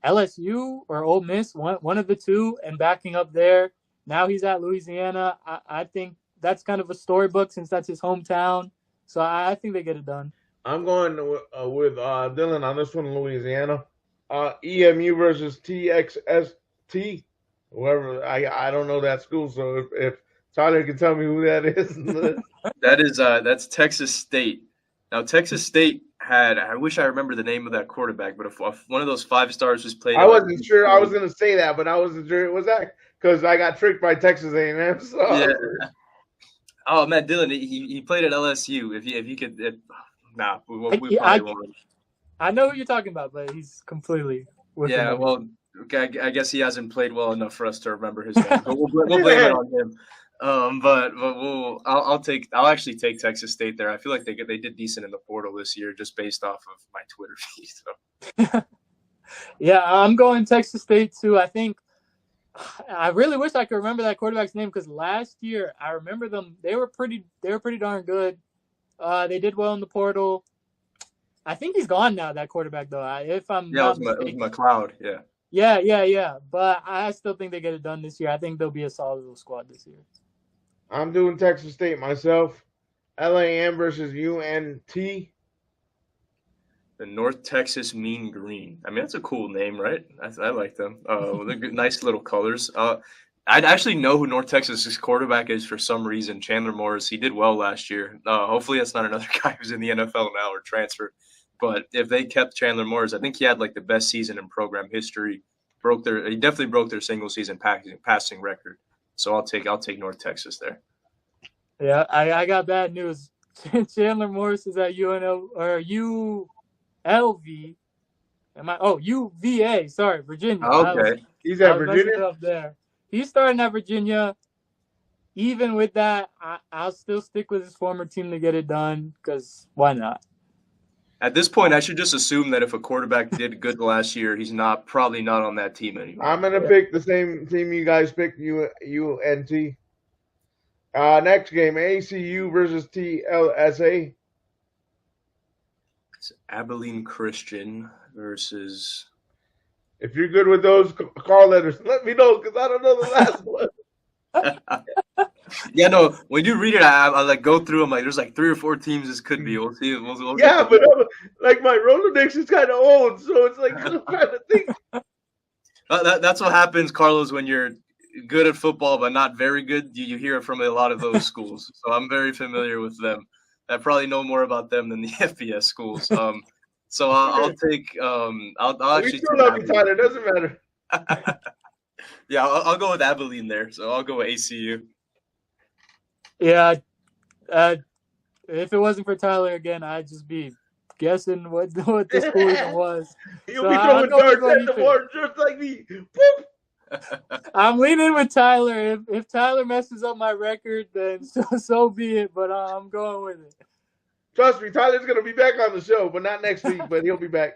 LSU or Ole Miss, one of the two, and backing up there. Now he's at Louisiana. I think that's kind of a storybook since that's his hometown. So I think they get it done. I'm going with Dylan on this one in Louisiana. EMU versus TXST. Whoever, I don't know that school, so if Tyler can tell me who that is. That's Texas State. Now Texas State had, I wish I remember the name of that quarterback, but if one of those 5 stars was played. I wasn't sure. I was going to say that, but I wasn't sure it was that because I got tricked by Texas A&M. So. Yeah. Oh man, Dylan, he played at LSU. If you could, we probably won't. I know who you're talking about, but he's completely. Yeah, well, okay, I guess he hasn't played well enough for us to remember his name. But we'll blame it on him. But I'll actually take Texas State there. I feel like they did decent in the portal this year, just based off of my Twitter feed. So. Yeah, I'm going Texas State too. I really wish I could remember that quarterback's name because last year I remember them. They were pretty darn good. They did well in the portal. I think he's gone now. That quarterback though. If I'm not mistaken. It was McLeod. Yeah. Yeah. But I still think they get it done this year. I think they'll be a solid little squad this year. I'm doing Texas State myself. LAM versus UNT. The North Texas Mean Green. I mean, that's a cool name, right? I like them. They're good, nice little colors. I'd actually know who North Texas's quarterback is for some reason. Chandler Morris. He did well last year. Hopefully that's not another guy who's in the NFL now or transfer. But if they kept Chandler Morris, I think he had like the best season in program history. He definitely broke their single season passing record. So I'll take North Texas there. Yeah, I got bad news. Chandler Morris is at UNL or ULV. UVA. Sorry, Virginia. Okay. He's at Virginia? Up there. He's starting at Virginia. Even with that, I'll still stick with his former team to get it done because why not? At this point, I should just assume that if a quarterback did good last year, he's probably not on that team anymore. I'm going to pick the same team you guys picked, UNT. Next game, ACU versus TLSA. It's Abilene Christian versus. If you're good with those call letters, let me know because I don't know the last one. Yeah, no. When you read it, I like go through them. Like, there's like 3 or 4 teams this could be. We'll see. We'll but like my Rolodex is kind of old, so it's like I'm trying to think. That's what happens, Carlos, when you're good at football but not very good. You hear it from a lot of those schools. So I'm very familiar with them. I probably know more about them than the FBS schools. So I'll take. I'll actually. We still love you, Tyler. Doesn't matter. Yeah, I'll go with Abilene there. So I'll go with ACU. Yeah, if it wasn't for Tyler again, I'd just be guessing what the school even was. You'll be throwing darts at the board just like me. Boop. I'm leaning with Tyler. If Tyler messes up my record, then so be it. But I'm going with it. Trust me, Tyler's gonna be back on the show, but not next week. But he'll be back.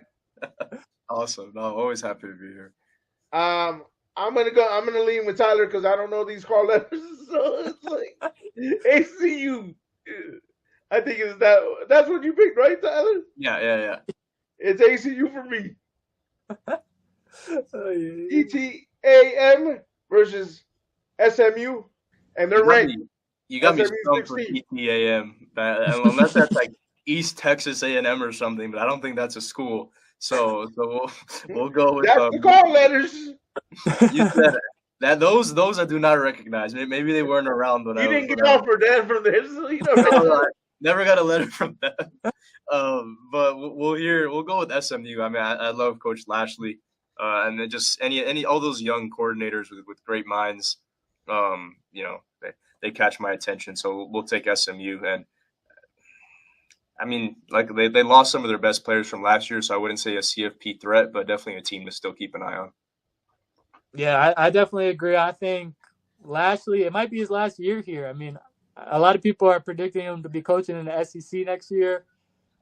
Awesome. No, always happy to be here. I'm gonna lean with Tyler because I don't know these call letters. So it's like ACU. I think is that's what you picked, right, Tyler? Yeah. It's ACU for me. ETAM versus SMU, and they're ranked. You got me stumped for ETAM. Unless that's like East Texas A&M or something, but I don't think that's a school. So we'll go with that's the call letters. You said it. Those I do not recognize. Maybe they weren't around when you didn't get offered that from this. Never got a letter from them. But we'll go with SMU. I mean, I love Coach Lashley, and then just any all those young coordinators with great minds. They catch my attention. So we'll take SMU. And I mean, like they lost some of their best players from last year, so I wouldn't say a CFP threat, but definitely a team to still keep an eye on. Yeah, I definitely agree. I think Lashley, it might be his last year here. I mean, a lot of people are predicting him to be coaching in the SEC next year.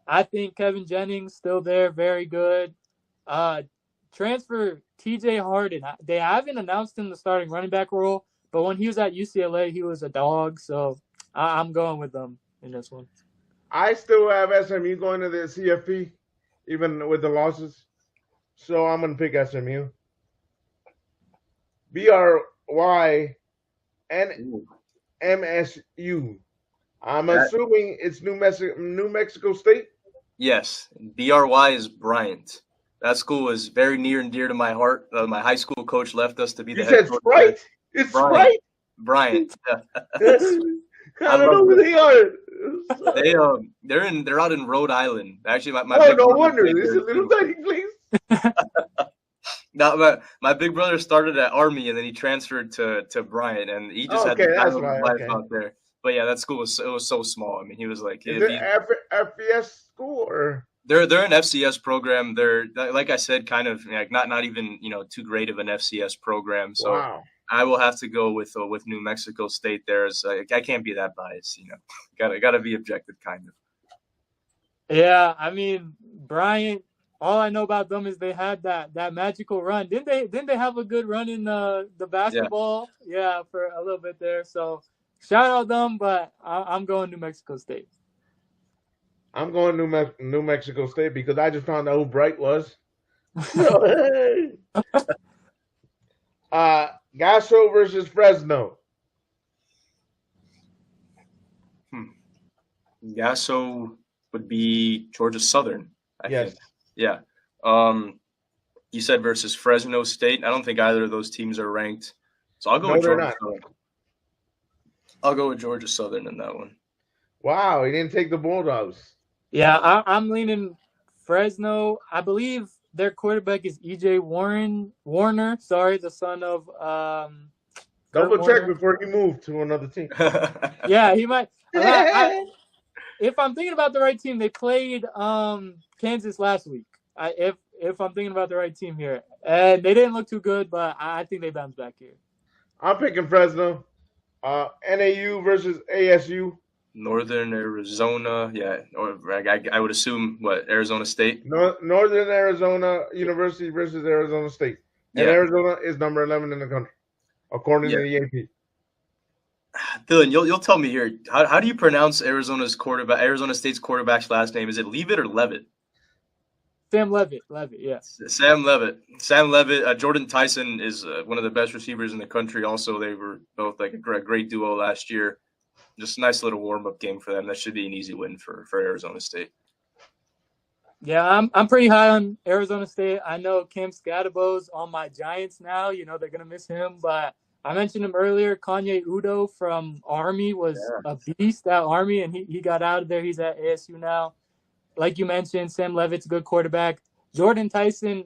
I think Kevin Jennings still there, very good. Transfer TJ Harden. They haven't announced him the starting running back role, but when he was at UCLA, he was a dog. So I'm going with them in this one. I still have SMU going to the CFP, even with the losses. So I'm gonna pick SMU. BRY and Ooh, MSU. I'm that, assuming it's New Mexico State. yes, BRY is Bryant. That school is very near and dear to my heart. My high school coach left us to be You the head said coach there. Sprite? It's Bryant. Sprite? Bryant. I I don't know love who them. they are. They're out in Rhode Island. Actually, my Oh, big no brother wonder. played It's there a little too. tiny place. Now, my big brother started at Army and then he transferred to Bryant, and he just Oh, had okay, the time that's of his why. life Okay. out there. But yeah, that school was so small. I mean, he was like, Is if it he FBS school or? they're an FCS program. They're like I said, kind of like not even too great of an FCS program. So Wow. I will have to go with New Mexico State. There, as I can't be that biased. Gotta be objective, kind of. Yeah, I mean, Bryant. All I know about them is they had that magical run. Didn't they have a good run in the Yeah. basketball? Yeah, for a little bit there. So shout out them, but I'm going New Mexico State. I'm going New Mexico State because I just found out who Bright was. So, hey. Gasso versus Fresno. Gasso would be Georgia Southern, I Yes. think. Yeah. You said versus Fresno State. I don't think either of those teams are ranked. So I'll go No, with they're Georgia not. Southern. I'll go with Georgia Southern in that one. Wow, he didn't take the Bulldogs. Yeah, I'm leaning Fresno. I believe their quarterback is EJ Warner. Sorry, the son of Double Kurt check Warner. before you move to another team. Yeah, he might. If I'm thinking about the right team, they played Kansas last week. If I'm thinking about the right team here, and they didn't look too good, but I think they bounced back here. I'm picking Fresno. NAU versus ASU. Northern Arizona, yeah, or I would assume what Arizona State. Northern Arizona University versus Arizona State. And Yeah. Arizona is number 11 in the country, according to the AP. Dylan, you'll tell me here. How do you pronounce Arizona State's quarterback's last name? Is it Leavitt or Levitt? Sam Levitt, yes. Sam Levitt. Jordan Tyson is one of the best receivers in the country. Also, they were both like a great duo last year. Just a nice little warm-up game for them. That should be an easy win for Arizona State. Yeah, I'm pretty high on Arizona State. I know Cam Scadabo's on my Giants now. They're gonna miss him, but I mentioned him earlier. Kanye Udo from Army was a beast at Army, and he got out of there. He's at ASU now. Like you mentioned, Sam Levitt's a good quarterback. Jordan Tyson,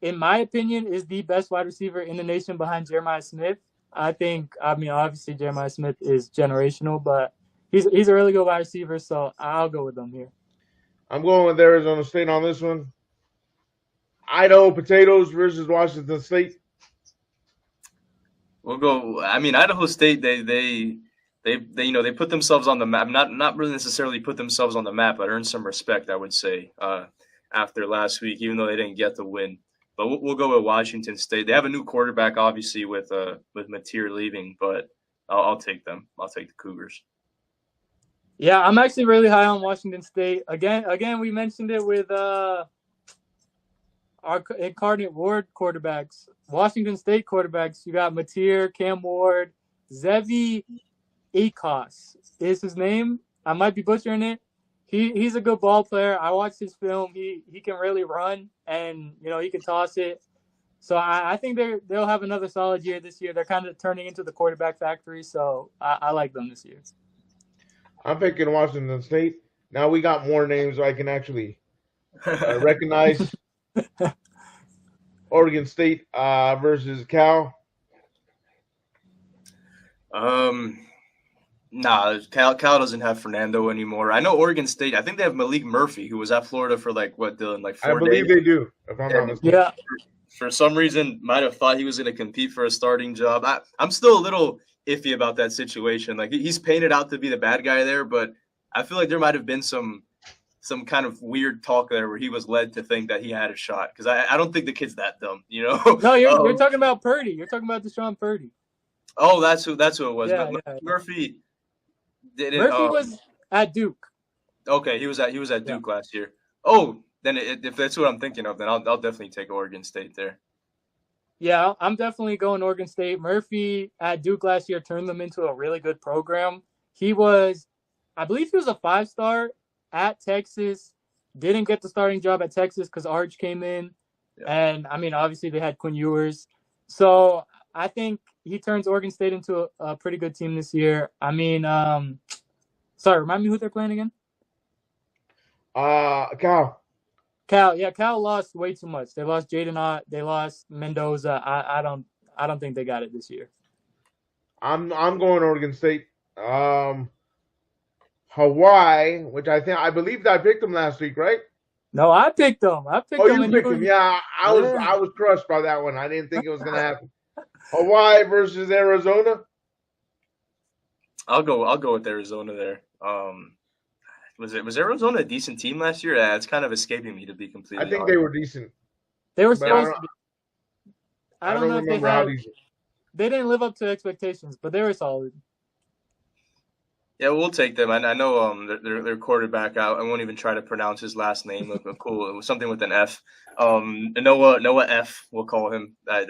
in my opinion, is the best wide receiver in the nation behind Jeremiah Smith. Obviously Jeremiah Smith is generational, but he's a really good wide receiver, so I'll go with them here. I'm going with Arizona State on this one. Idaho Potatoes versus Washington State. We'll go. I mean, Idaho State. They put themselves on the map. Not really necessarily put themselves on the map, but earned some respect, I would say, after last week, even though they didn't get the win. But we'll go with Washington State. They have a new quarterback, obviously, with Mateer leaving, but I'll take them. I'll take the Cougars. Yeah, I'm actually really high on Washington State. Again, we mentioned it with our Incarnate Ward quarterbacks. Washington State quarterbacks, you got Mateer, Cam Ward, Zevi Akos is his name. I might be butchering it. He's a good ball player. I watched his film. He can really run, and he can toss it. So I think they'll have another solid year this year. They're kind of turning into the quarterback factory, so I like them this year. I'm picking Washington State. Now we got more names I can actually recognize. Oregon State versus Cal. Nah, Cal doesn't have Fernando anymore. I know Oregon State. I think they have Malik Murphy, who was at Florida for 4 days. I believe they do. If I'm not mistaken. Yeah. For some reason, might have thought he was going to compete for a starting job. I'm still a little iffy about that situation. Like, he's painted out to be the bad guy there, but I feel like there might have been some kind of weird talk there where he was led to think that he had a shot, because I don't think the kid's that dumb, No, you're talking about Purdy. You're talking about Deshaun Purdy. Oh, that's who it was. Yeah, Murphy Murphy was at Duke. Okay, he was at Duke last year. Oh, then if that's what I'm thinking of, then I'll definitely take Oregon State there. Yeah, I'm definitely going Oregon State. Murphy at Duke last year turned them into a really good program. I believe he was a 5-star at Texas. Didn't get the starting job at Texas because Arch came in. Yeah. And, I mean, obviously they had Quinn Ewers. So I think he turns Oregon State into a pretty good team this year. I mean, sorry, remind me who they're playing again? Cal. Cal lost way too much. They lost Jaden Ott. They lost Mendoza. I don't think they got it this year. I'm going Oregon State. Hawaii, which I believe I picked them last week, right? No, I picked them. You picked them. Yeah, I was crushed by that one. I didn't think it was gonna happen. Hawaii versus Arizona. I'll go with Arizona there. Was Arizona a decent team last year? It's kind of escaping me, to be completely honest. I think they were decent. They were supposed to be. I don't know if they didn't live up to expectations, but they were solid. Yeah, we'll take them. I know their quarterback. I won't even try to pronounce his last name. Cool, it was something with an F. Noah F. We'll call him. I'll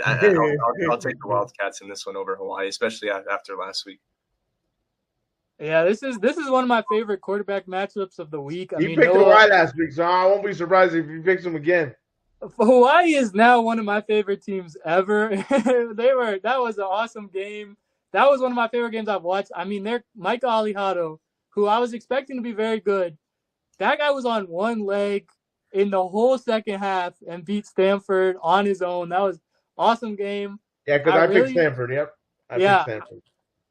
take the Wildcats in this one over Hawaii, especially after last week. Yeah, this is one of my favorite quarterback matchups of the week. He picked Hawaii last week, so I won't be surprised if he picks him again. Hawaii is now one of my favorite teams ever. That was an awesome game. That was one of my favorite games I've watched. I mean, Micah Alejado, who I was expecting to be very good. That guy was on one leg in the whole second half and beat Stanford on his own. That was an awesome game. Yeah, because I picked Stanford. Yep. I picked Stanford.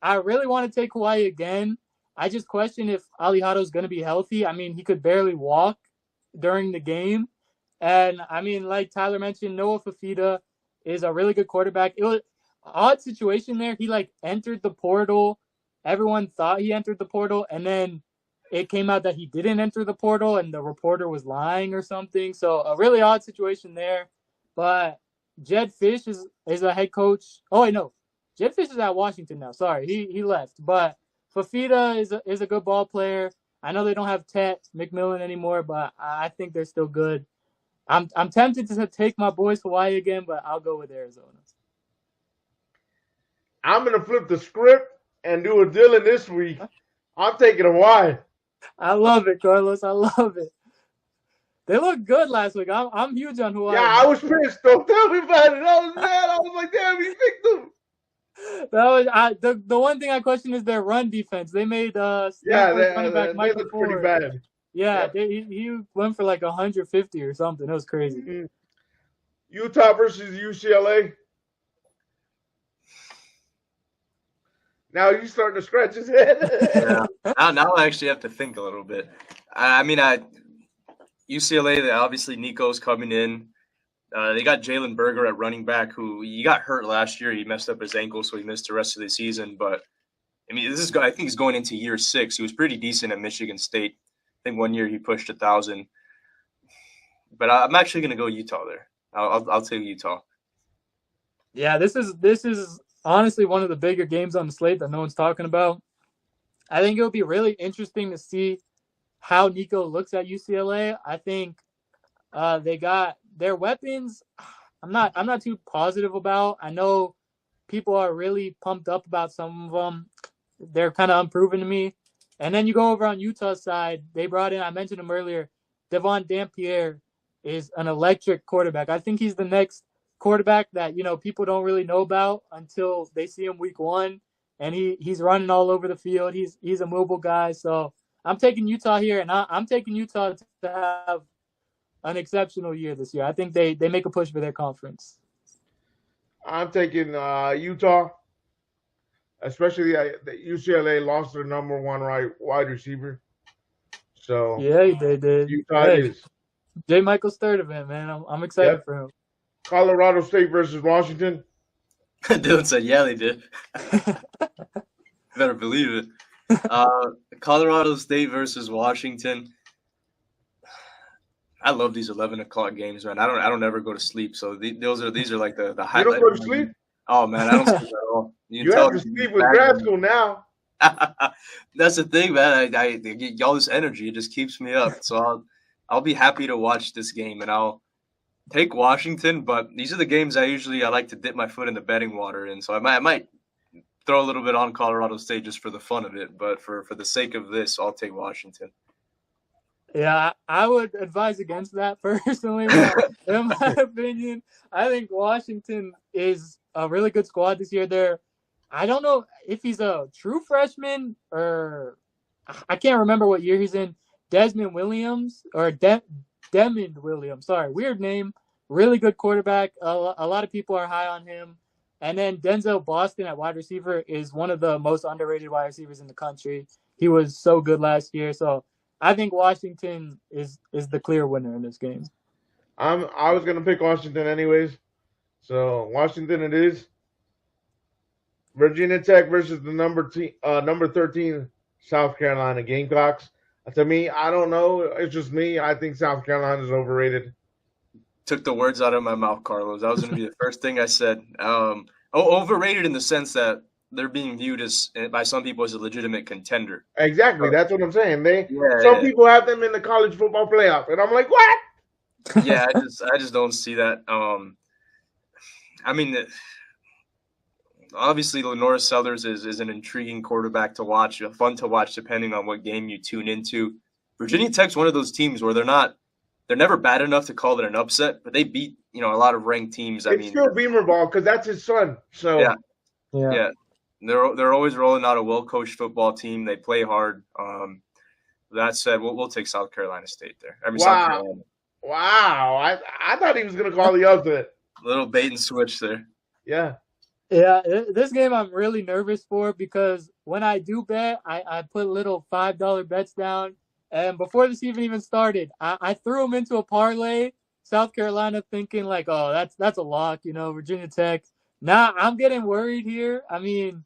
I really want to take Hawaii again. I just question if Alejado's going to be healthy. I mean, he could barely walk during the game. And, I mean, like Tyler mentioned, Noah Fafita is a really good quarterback. It was an odd situation there. He, entered the portal. Everyone thought he entered the portal. And then it came out that he didn't enter the portal and the reporter was lying or something. So, a really odd situation there. But Jed Fish is a head coach. Oh, wait, no. Jed Fish is at Washington now. Sorry, he left. But Fafita is a good ball player. I know they don't have Tet McMillan anymore, but I think they're still good. I'm tempted to take my boys Hawaii again, but I'll go with Arizona. I'm gonna flip the script and do a Dylan this week. I'm taking Hawaii. I love it, Carlos. I love it. They looked good last week. I'm huge on Hawaii. Yeah, I was pissed. Don't tell me about it. I was mad. I was like, damn, he picked them. The one thing I question is their run defense. They made running back Michael Ford pretty bad. Yeah, he went for 150 or something. It was crazy. Mm-hmm. Utah versus UCLA. Now you starting to scratch his head. Yeah. Now I actually have to think a little bit. I mean, UCLA. Obviously Nico's coming in. They got Jalen Berger at running back, who he got hurt last year. He messed up his ankle, so he missed the rest of the season. But I mean, I think he's going into year 6. He was pretty decent at Michigan State. I think one year he pushed 1,000. But I'm actually going to go Utah there. I'll take Utah. Yeah, this is honestly one of the bigger games on the slate that no one's talking about. I think it'll be really interesting to see how Nico looks at UCLA. I think they got their weapons. I'm not too positive about. I know people are really pumped up about some of them. They're kind of unproven to me. And then you go over on Utah's side. They brought in, I mentioned him earlier, Devon Dampierre is an electric quarterback. I think he's the next quarterback that, people don't really know about until they see him week 1. And he's running all over the field. He's a mobile guy. So I'm taking Utah here, and I'm taking Utah to have an exceptional year this year. I think they make a push for their conference. I'm taking Utah, especially that UCLA lost their number 1 wide receiver. So yeah, they did. Utah is. J. Michael Sturdivant, man. I'm excited for him. Colorado State versus Washington. Dylan said, yeah, they did. Better believe it. Colorado State versus Washington. I love these 11 o'clock games, man. I don't ever go to sleep. So these are like the highlight. You don't go to sleep? Oh man, I don't sleep at all. You have to sleep with grad school now. That's the thing, man. I get all this energy. It just keeps me up. So I'll be happy to watch this game, and I'll take Washington. But these are the games I like to dip my foot in the betting water in. So I might throw a little bit on Colorado State just for the fun of it. But for the sake of this, I'll take Washington. Yeah, I would advise against that personally. In my opinion, I think Washington is a really good squad this year. I don't know if he's a true freshman or I can't remember what year he's in. Desmond Williams or Demond Williams. Sorry, weird name. Really good quarterback. A lot of people are high on him. And then Denzel Boston at wide receiver is one of the most underrated wide receivers in the country. He was so good last year. So I think Washington is the clear winner in this game. I was gonna pick Washington anyways, so Washington it is. Virginia Tech versus the number 13 South Carolina Gamecocks. To me, I don't know. It's just me. I think South Carolina is overrated. Took the words out of my mouth, Carlos. That was going to be the first thing I said. Overrated in the sense that they're being viewed by some people as a legitimate contender. Exactly. That's what I'm saying. Some people have them in the college football playoff, and I'm like, what? Yeah, I just don't see that. I mean, obviously Lenore Sellers is an intriguing quarterback to watch, fun to watch depending on what game you tune into. Virginia Tech's one of those teams where they're never bad enough to call it an upset, but they beat a lot of ranked teams. It's still Beamer ball because that's his son. So yeah. They're always rolling out a well-coached football team. They play hard. That said, we'll take South Carolina State there. South Carolina. Wow. I thought he was going to call the upset. Little bait and switch there. Yeah. Yeah, this game I'm really nervous for because when I do bet, I put little $5 bets down. And before the season even started, I threw them into a parlay. South Carolina thinking like, oh, that's a lock, Virginia Tech. Now I'm getting worried here. I mean,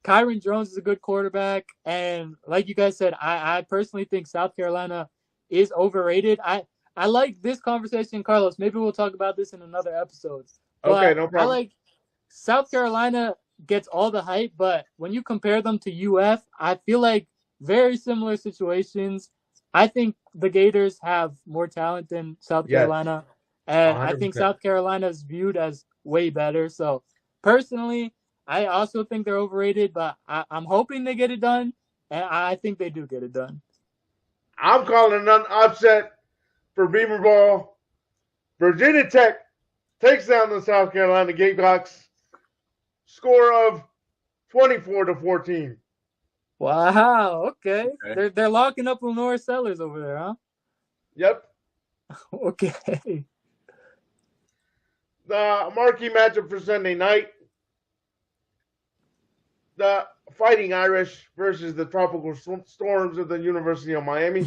Kyron Jones is a good quarterback. And like you guys said, I personally think South Carolina is overrated. I like this conversation, Carlos. Maybe we'll talk about this in another episode. Okay, no problem. I like South Carolina gets all the hype, but when you compare them to UF, I feel like very similar situations. I think the Gators have more talent than South Carolina, and 100%. I think South Carolina is viewed as way better. So personally, I also think they're overrated, but I'm hoping they get it done, and I think they do get it done. I'm calling an upset for Beamer Ball. Virginia Tech takes down the South Carolina Gamecocks. Score of 24-14. Wow. Okay. They're locking up Lenore Sellers over there, huh? Yep. Okay. The marquee matchup for Sunday night. The Fighting Irish versus the Tropical Storms of the University of Miami.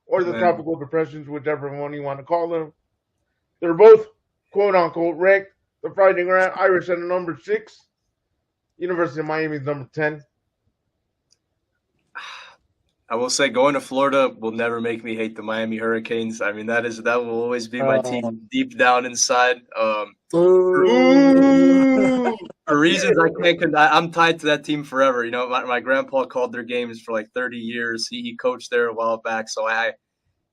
Or the Tropical Depressions, whichever one you want to call them. They're both quote-unquote ranked. The Fighting Irish at number 6. University of Miami is number 10. I will say going to Florida will never make me hate the Miami Hurricanes. I mean, that will always be my team deep down inside. For reasons I can't – I'm tied to that team forever. My grandpa called their games for like 30 years. He coached there a while back. So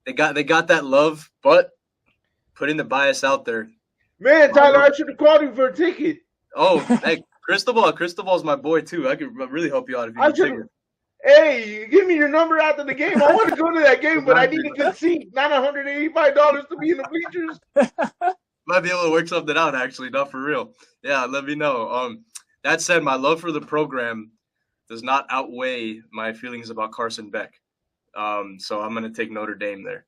they got that love, but putting the bias out there. Man, Tyler, I should have called you for a ticket. Oh, hey, Cristobal's my boy too. I could really help you out if you need a ticket. Hey, give me your number after the game. I want to go to that game, but I need a good seat, not $185 to be in the bleachers. Might be able to work something out, actually, not for real. Yeah, let me know. That said, my love for the program does not outweigh my feelings about Carson Beck. So I'm going to take Notre Dame there.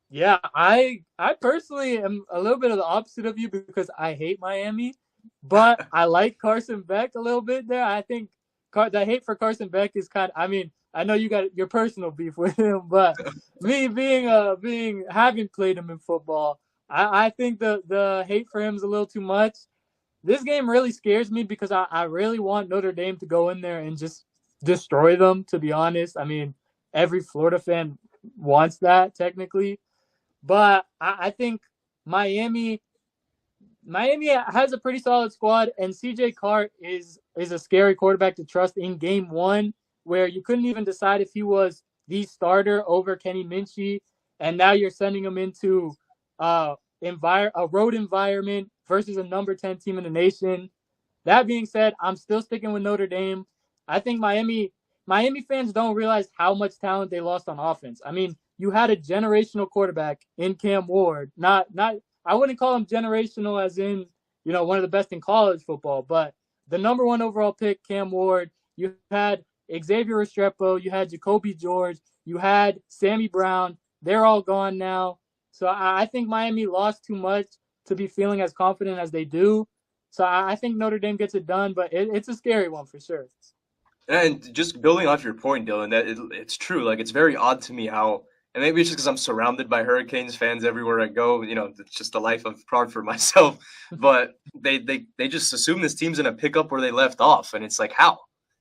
Yeah, I personally am a little bit of the opposite of you because I hate Miami, but I like Carson Beck a little bit there. I think the hate for Carson Beck is I know you got your personal beef with him, but me having played him in football, I think the hate for him is a little too much. This game really scares me because I really want Notre Dame to go in there and just destroy them, to be honest. I mean, every Florida fan wants that technically. But I think Miami, Miami has a pretty solid squad, and C.J. Cart is a scary quarterback to trust in game one, where you couldn't even decide if he was the starter over Kenny Minchie, and now you're sending him into a road environment versus a number 10 team in the nation. That being said, I'm still sticking with Notre Dame. I think Miami fans don't realize how much talent they lost on offense. I mean, you had a generational quarterback in Cam Ward. Not I wouldn't call him generational as in, one of the best in college football, but the number 1 overall pick, Cam Ward. You had Xavier Restrepo, you had Jacoby George, you had Sammy Brown. They're all gone now. So I think Miami lost too much to be feeling as confident as they do. So I think Notre Dame gets it done, but it's a scary one for sure. And just building off your point, Dylan, that it's true. Like, it's very odd to me how, and maybe it's just because I'm surrounded by Hurricanes fans everywhere I go. It's just the life I've brought for myself. But they just assume this team's going to pick up where they left off, and it's like, how?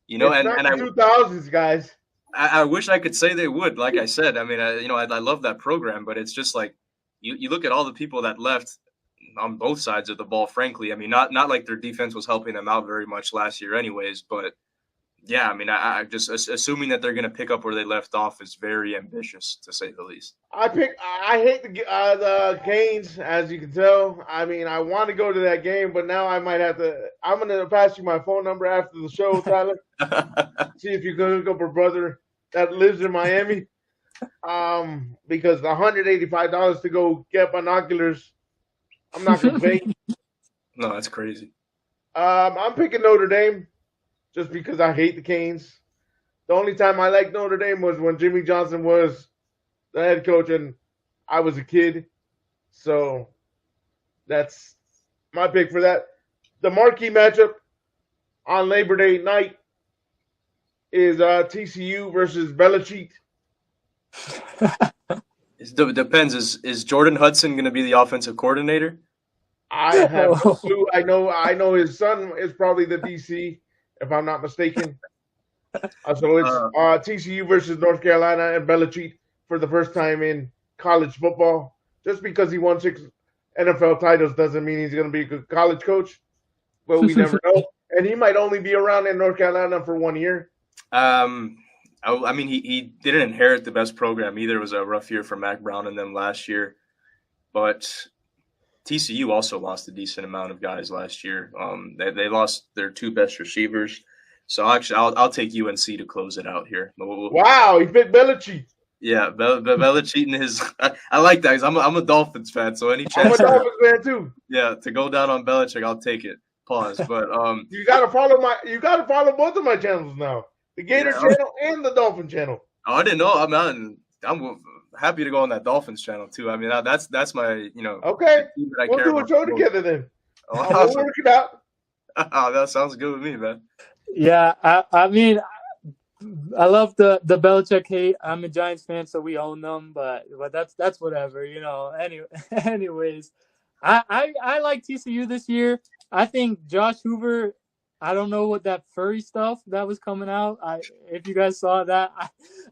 It's not the 2000s, guys. I wish I could say they would. Like I said, I mean, I love that program, but it's just like you look at all the people that left on both sides of the ball. Frankly, I mean, not like their defense was helping them out very much last year, anyways, but. Yeah, I mean, I just assuming that they're going to pick up where they left off is very ambitious, to say the least. I hate the Canes, as you can tell. I mean, I want to go to that game, but now I might have to. I'm going to pass you my phone number after the show, Tyler. See if you can hook up a brother that lives in Miami. Because the $185 to go get binoculars, I'm not going to pay. No, that's crazy. I'm picking Notre Dame. Just because I hate the Canes. The only time I liked Notre Dame was when Jimmy Johnson was the head coach and I was a kid. So that's my pick for that. The marquee matchup on Labor Day night is TCU versus Belichick. It depends. Is Jordan Hudson going to be the offensive coordinator? I have no clue. I know his son is probably the DC. If I'm not mistaken. So it's TCU versus North Carolina and Belichick for the first time in college football. Just because he won 6 NFL titles doesn't mean he's going to be a good college coach. But we never know. And he might only be around in North Carolina for 1 year. I mean, he didn't inherit the best program either. It was a rough year for Mac Brown and them last year. But TCU also lost a decent amount of guys last year. They lost their 2 best receivers. So actually, I'll take UNC to close it out here. Wow, he picked Belichick. Yeah, Belichick and his. I like that because I'm a Dolphins fan. So any chance? I'm a Dolphins fan too. Yeah, to go down on Belichick, I'll take it. Pause. But you gotta follow both of my channels now. The Gator channel and the Dolphin channel. Oh, I didn't know. I'm happy to go on that Dolphins channel too. I mean, that's my, Okay, we'll do a show together then. We'll work it out. Oh, that sounds good with me, man. Yeah, I mean, I love the Belichick hate. I'm a Giants fan, so we own them. But that's whatever, Anyways, I like TCU this year. I think Josh Hoover. I don't know what that furry stuff that was coming out. If you guys saw that,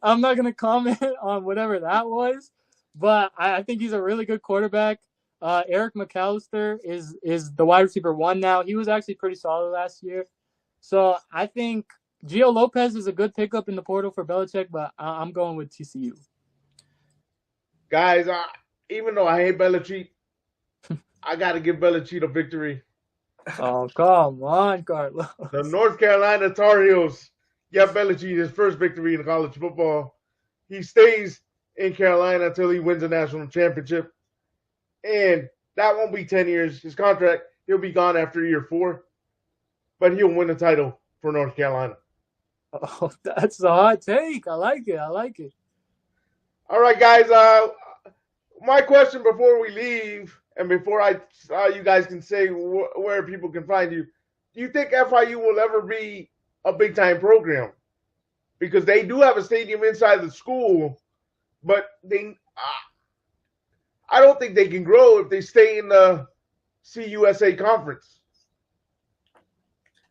I'm not gonna comment on whatever that was, but I think he's a really good quarterback. Eric McAllister is the wide receiver 1 now. He was actually pretty solid last year, so I think Gio Lopez is a good pickup in the portal for Belichick. But I'm going with TCU. Guys, even though I hate Belichick, I got to give Belichick a victory. Oh, come on, Carlos. The North Carolina Tar Heels get Belichick his first victory in college football. He stays in Carolina until he wins a national championship. And that won't be 10 years. His contract, he'll be gone after year 4. But he'll win the title for North Carolina. Oh, that's a hot take. I like it. All right, guys. My question before we leave, and before you guys can say where people can find you, do you think FIU will ever be a big-time program? Because they do have a stadium inside the school, but I don't think they can grow if they stay in the CUSA conference.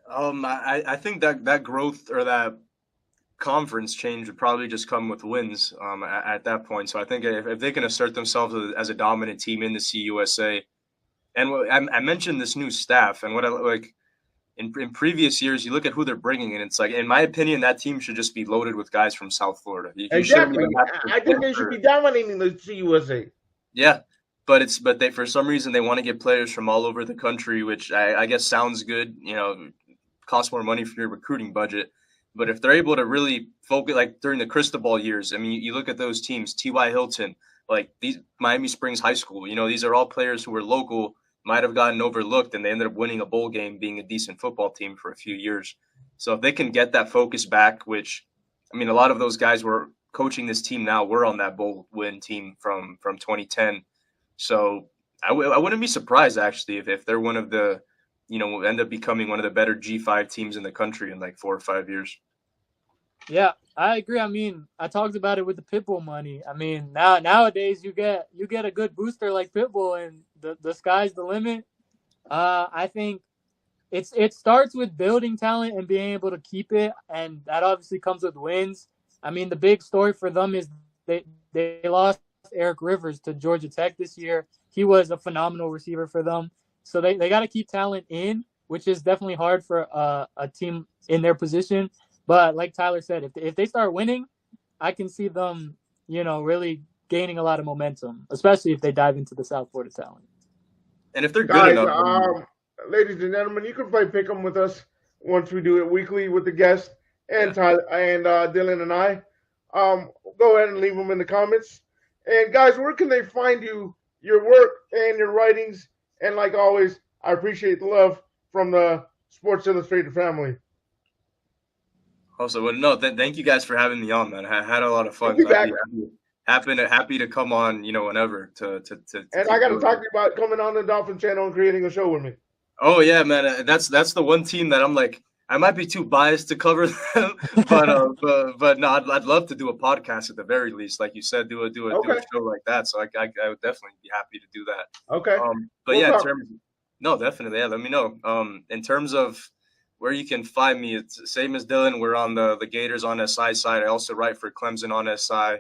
I think that growth or that conference change would probably just come with wins at that point. So I think if they can assert themselves as a dominant team in the CUSA And I mentioned this new staff, and what I like in previous years, you look at who they're bringing in. It's like, in my opinion, that team should just be loaded with guys from South Florida. Exactly. I think they should be dominating the CUSA. Yeah, but they, for some reason, they want to get players from all over the country, which I guess sounds good. Costs more money for your recruiting budget. But if they're able to really focus, like during the crystal ball years, I mean, you look at those teams, T.Y. Hilton, like these Miami Springs High School, these are all players who were local, might have gotten overlooked, and they ended up winning a bowl game, being a decent football team for a few years. So if they can get that focus back, which, I mean, a lot of those guys were coaching this team now, we're on that bowl win team from 2010. So I wouldn't be surprised, actually, if they're one of the, end up becoming one of the better G5 teams in the country in like 4 or 5 years. Yeah, I agree. I mean, I talked about it with the Pitbull money. I mean, nowadays you get a good booster like Pitbull, and the sky's the limit. I think it starts with building talent and being able to keep it, and that obviously comes with wins. I mean, the big story for them is they lost Eric Rivers to Georgia Tech this year. He was a phenomenal receiver for them. So they got to keep talent in, which is definitely hard for a team in their position. But like Tyler said, if they start winning, I can see them, really gaining a lot of momentum, especially if they dive into the South Florida talent. And if they're good enough. Ladies and gentlemen, you can play pick 'em with us once we do it weekly with the guest and Tyler and Dylan and I. Go ahead and leave them in the comments. And guys, where can they find you, your work and your writings? And like always, I appreciate the love from the Sports Illustrated family. Also, thank you guys for having me on, man. I had a lot of fun. Happy to come on, whenever to and I got to talk to you about coming on the Dolphin Channel and creating a show with me. Oh yeah, man. That's the one team that I'm like, I might be too biased to cover them, but no, I'd love to do a podcast at the very least, like you said, do a show like that. So I would definitely be happy to do that. Okay. But yeah, definitely, yeah. Let me know. In terms of where you can find me, it's the same as Dylan. We're on the Gators on SI side. I also write for Clemson on SI.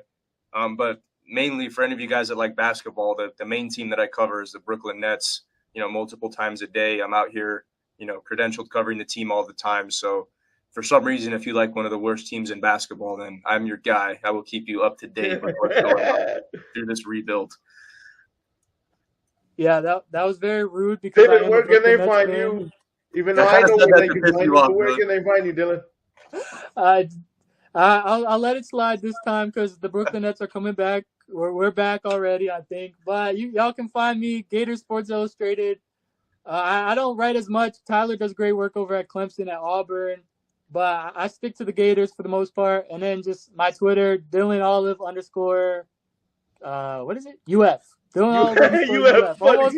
But mainly for any of you guys that like basketball, the main team that I cover is the Brooklyn Nets. Multiple times a day, I'm out here, credentialed covering the team all the time. So for some reason, if you like one of the worst teams in basketball, then I'm your guy. I will keep you up to date with what's going on through this rebuild. Yeah, that was very rude. Because David, where can they find you? Even though I know where they can find you, but where can they find you, Dylan? I'll let it slide this time because the Brooklyn Nets are coming back. We're back already, I think. But y'all can find me, Gator Sports Illustrated. I don't write as much. Tyler does great work over at Clemson, at Auburn. But I stick to the Gators for the most part. And then just my Twitter, Dylan Olive _ what is it? UF. Dylan Olive UF. Almost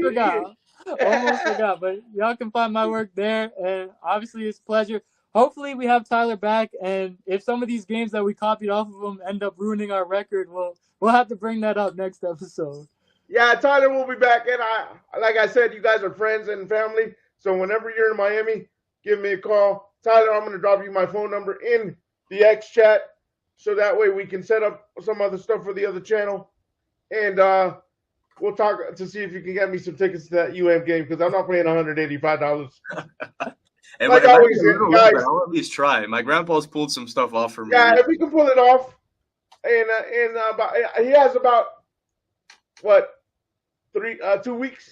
forgot. But y'all can find my work there. And obviously it's a pleasure. Hopefully we have Tyler back, and if some of these games that we copied off of him end up ruining our record, we'll have to bring that up next episode. Yeah, Tyler will be back, and like I said, you guys are friends and family, so whenever you're in Miami, give me a call. Tyler, I'm going to drop you my phone number in the X chat, so that way we can set up some other stuff for the other channel, and we'll talk to see if you can get me some tickets to that UM game, because I'm not paying $185. And like always, guys, I'll at least try. My grandpa's pulled some stuff off for me. Yeah, if we can pull it off, and he has about 2 weeks.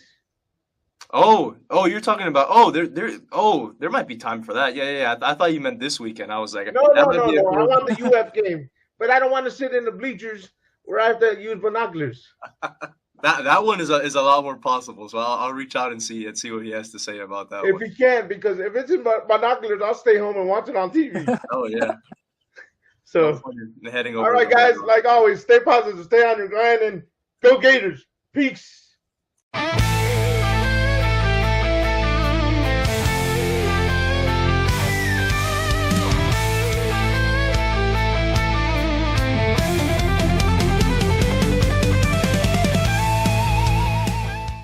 Oh, you're talking about there might be time for that. Yeah. I thought you meant this weekend. I was like, no. I want the UF game, but I don't want to sit in the bleachers where I have to use binoculars. That one is a lot more possible, so I'll reach out and see what he has to say about that. If he can, because if it's in binoculars, I'll stay home and watch it on TV. Oh yeah. So heading over. All right, guys. Like always, stay positive, stay on your grind, and go Gators. Peace.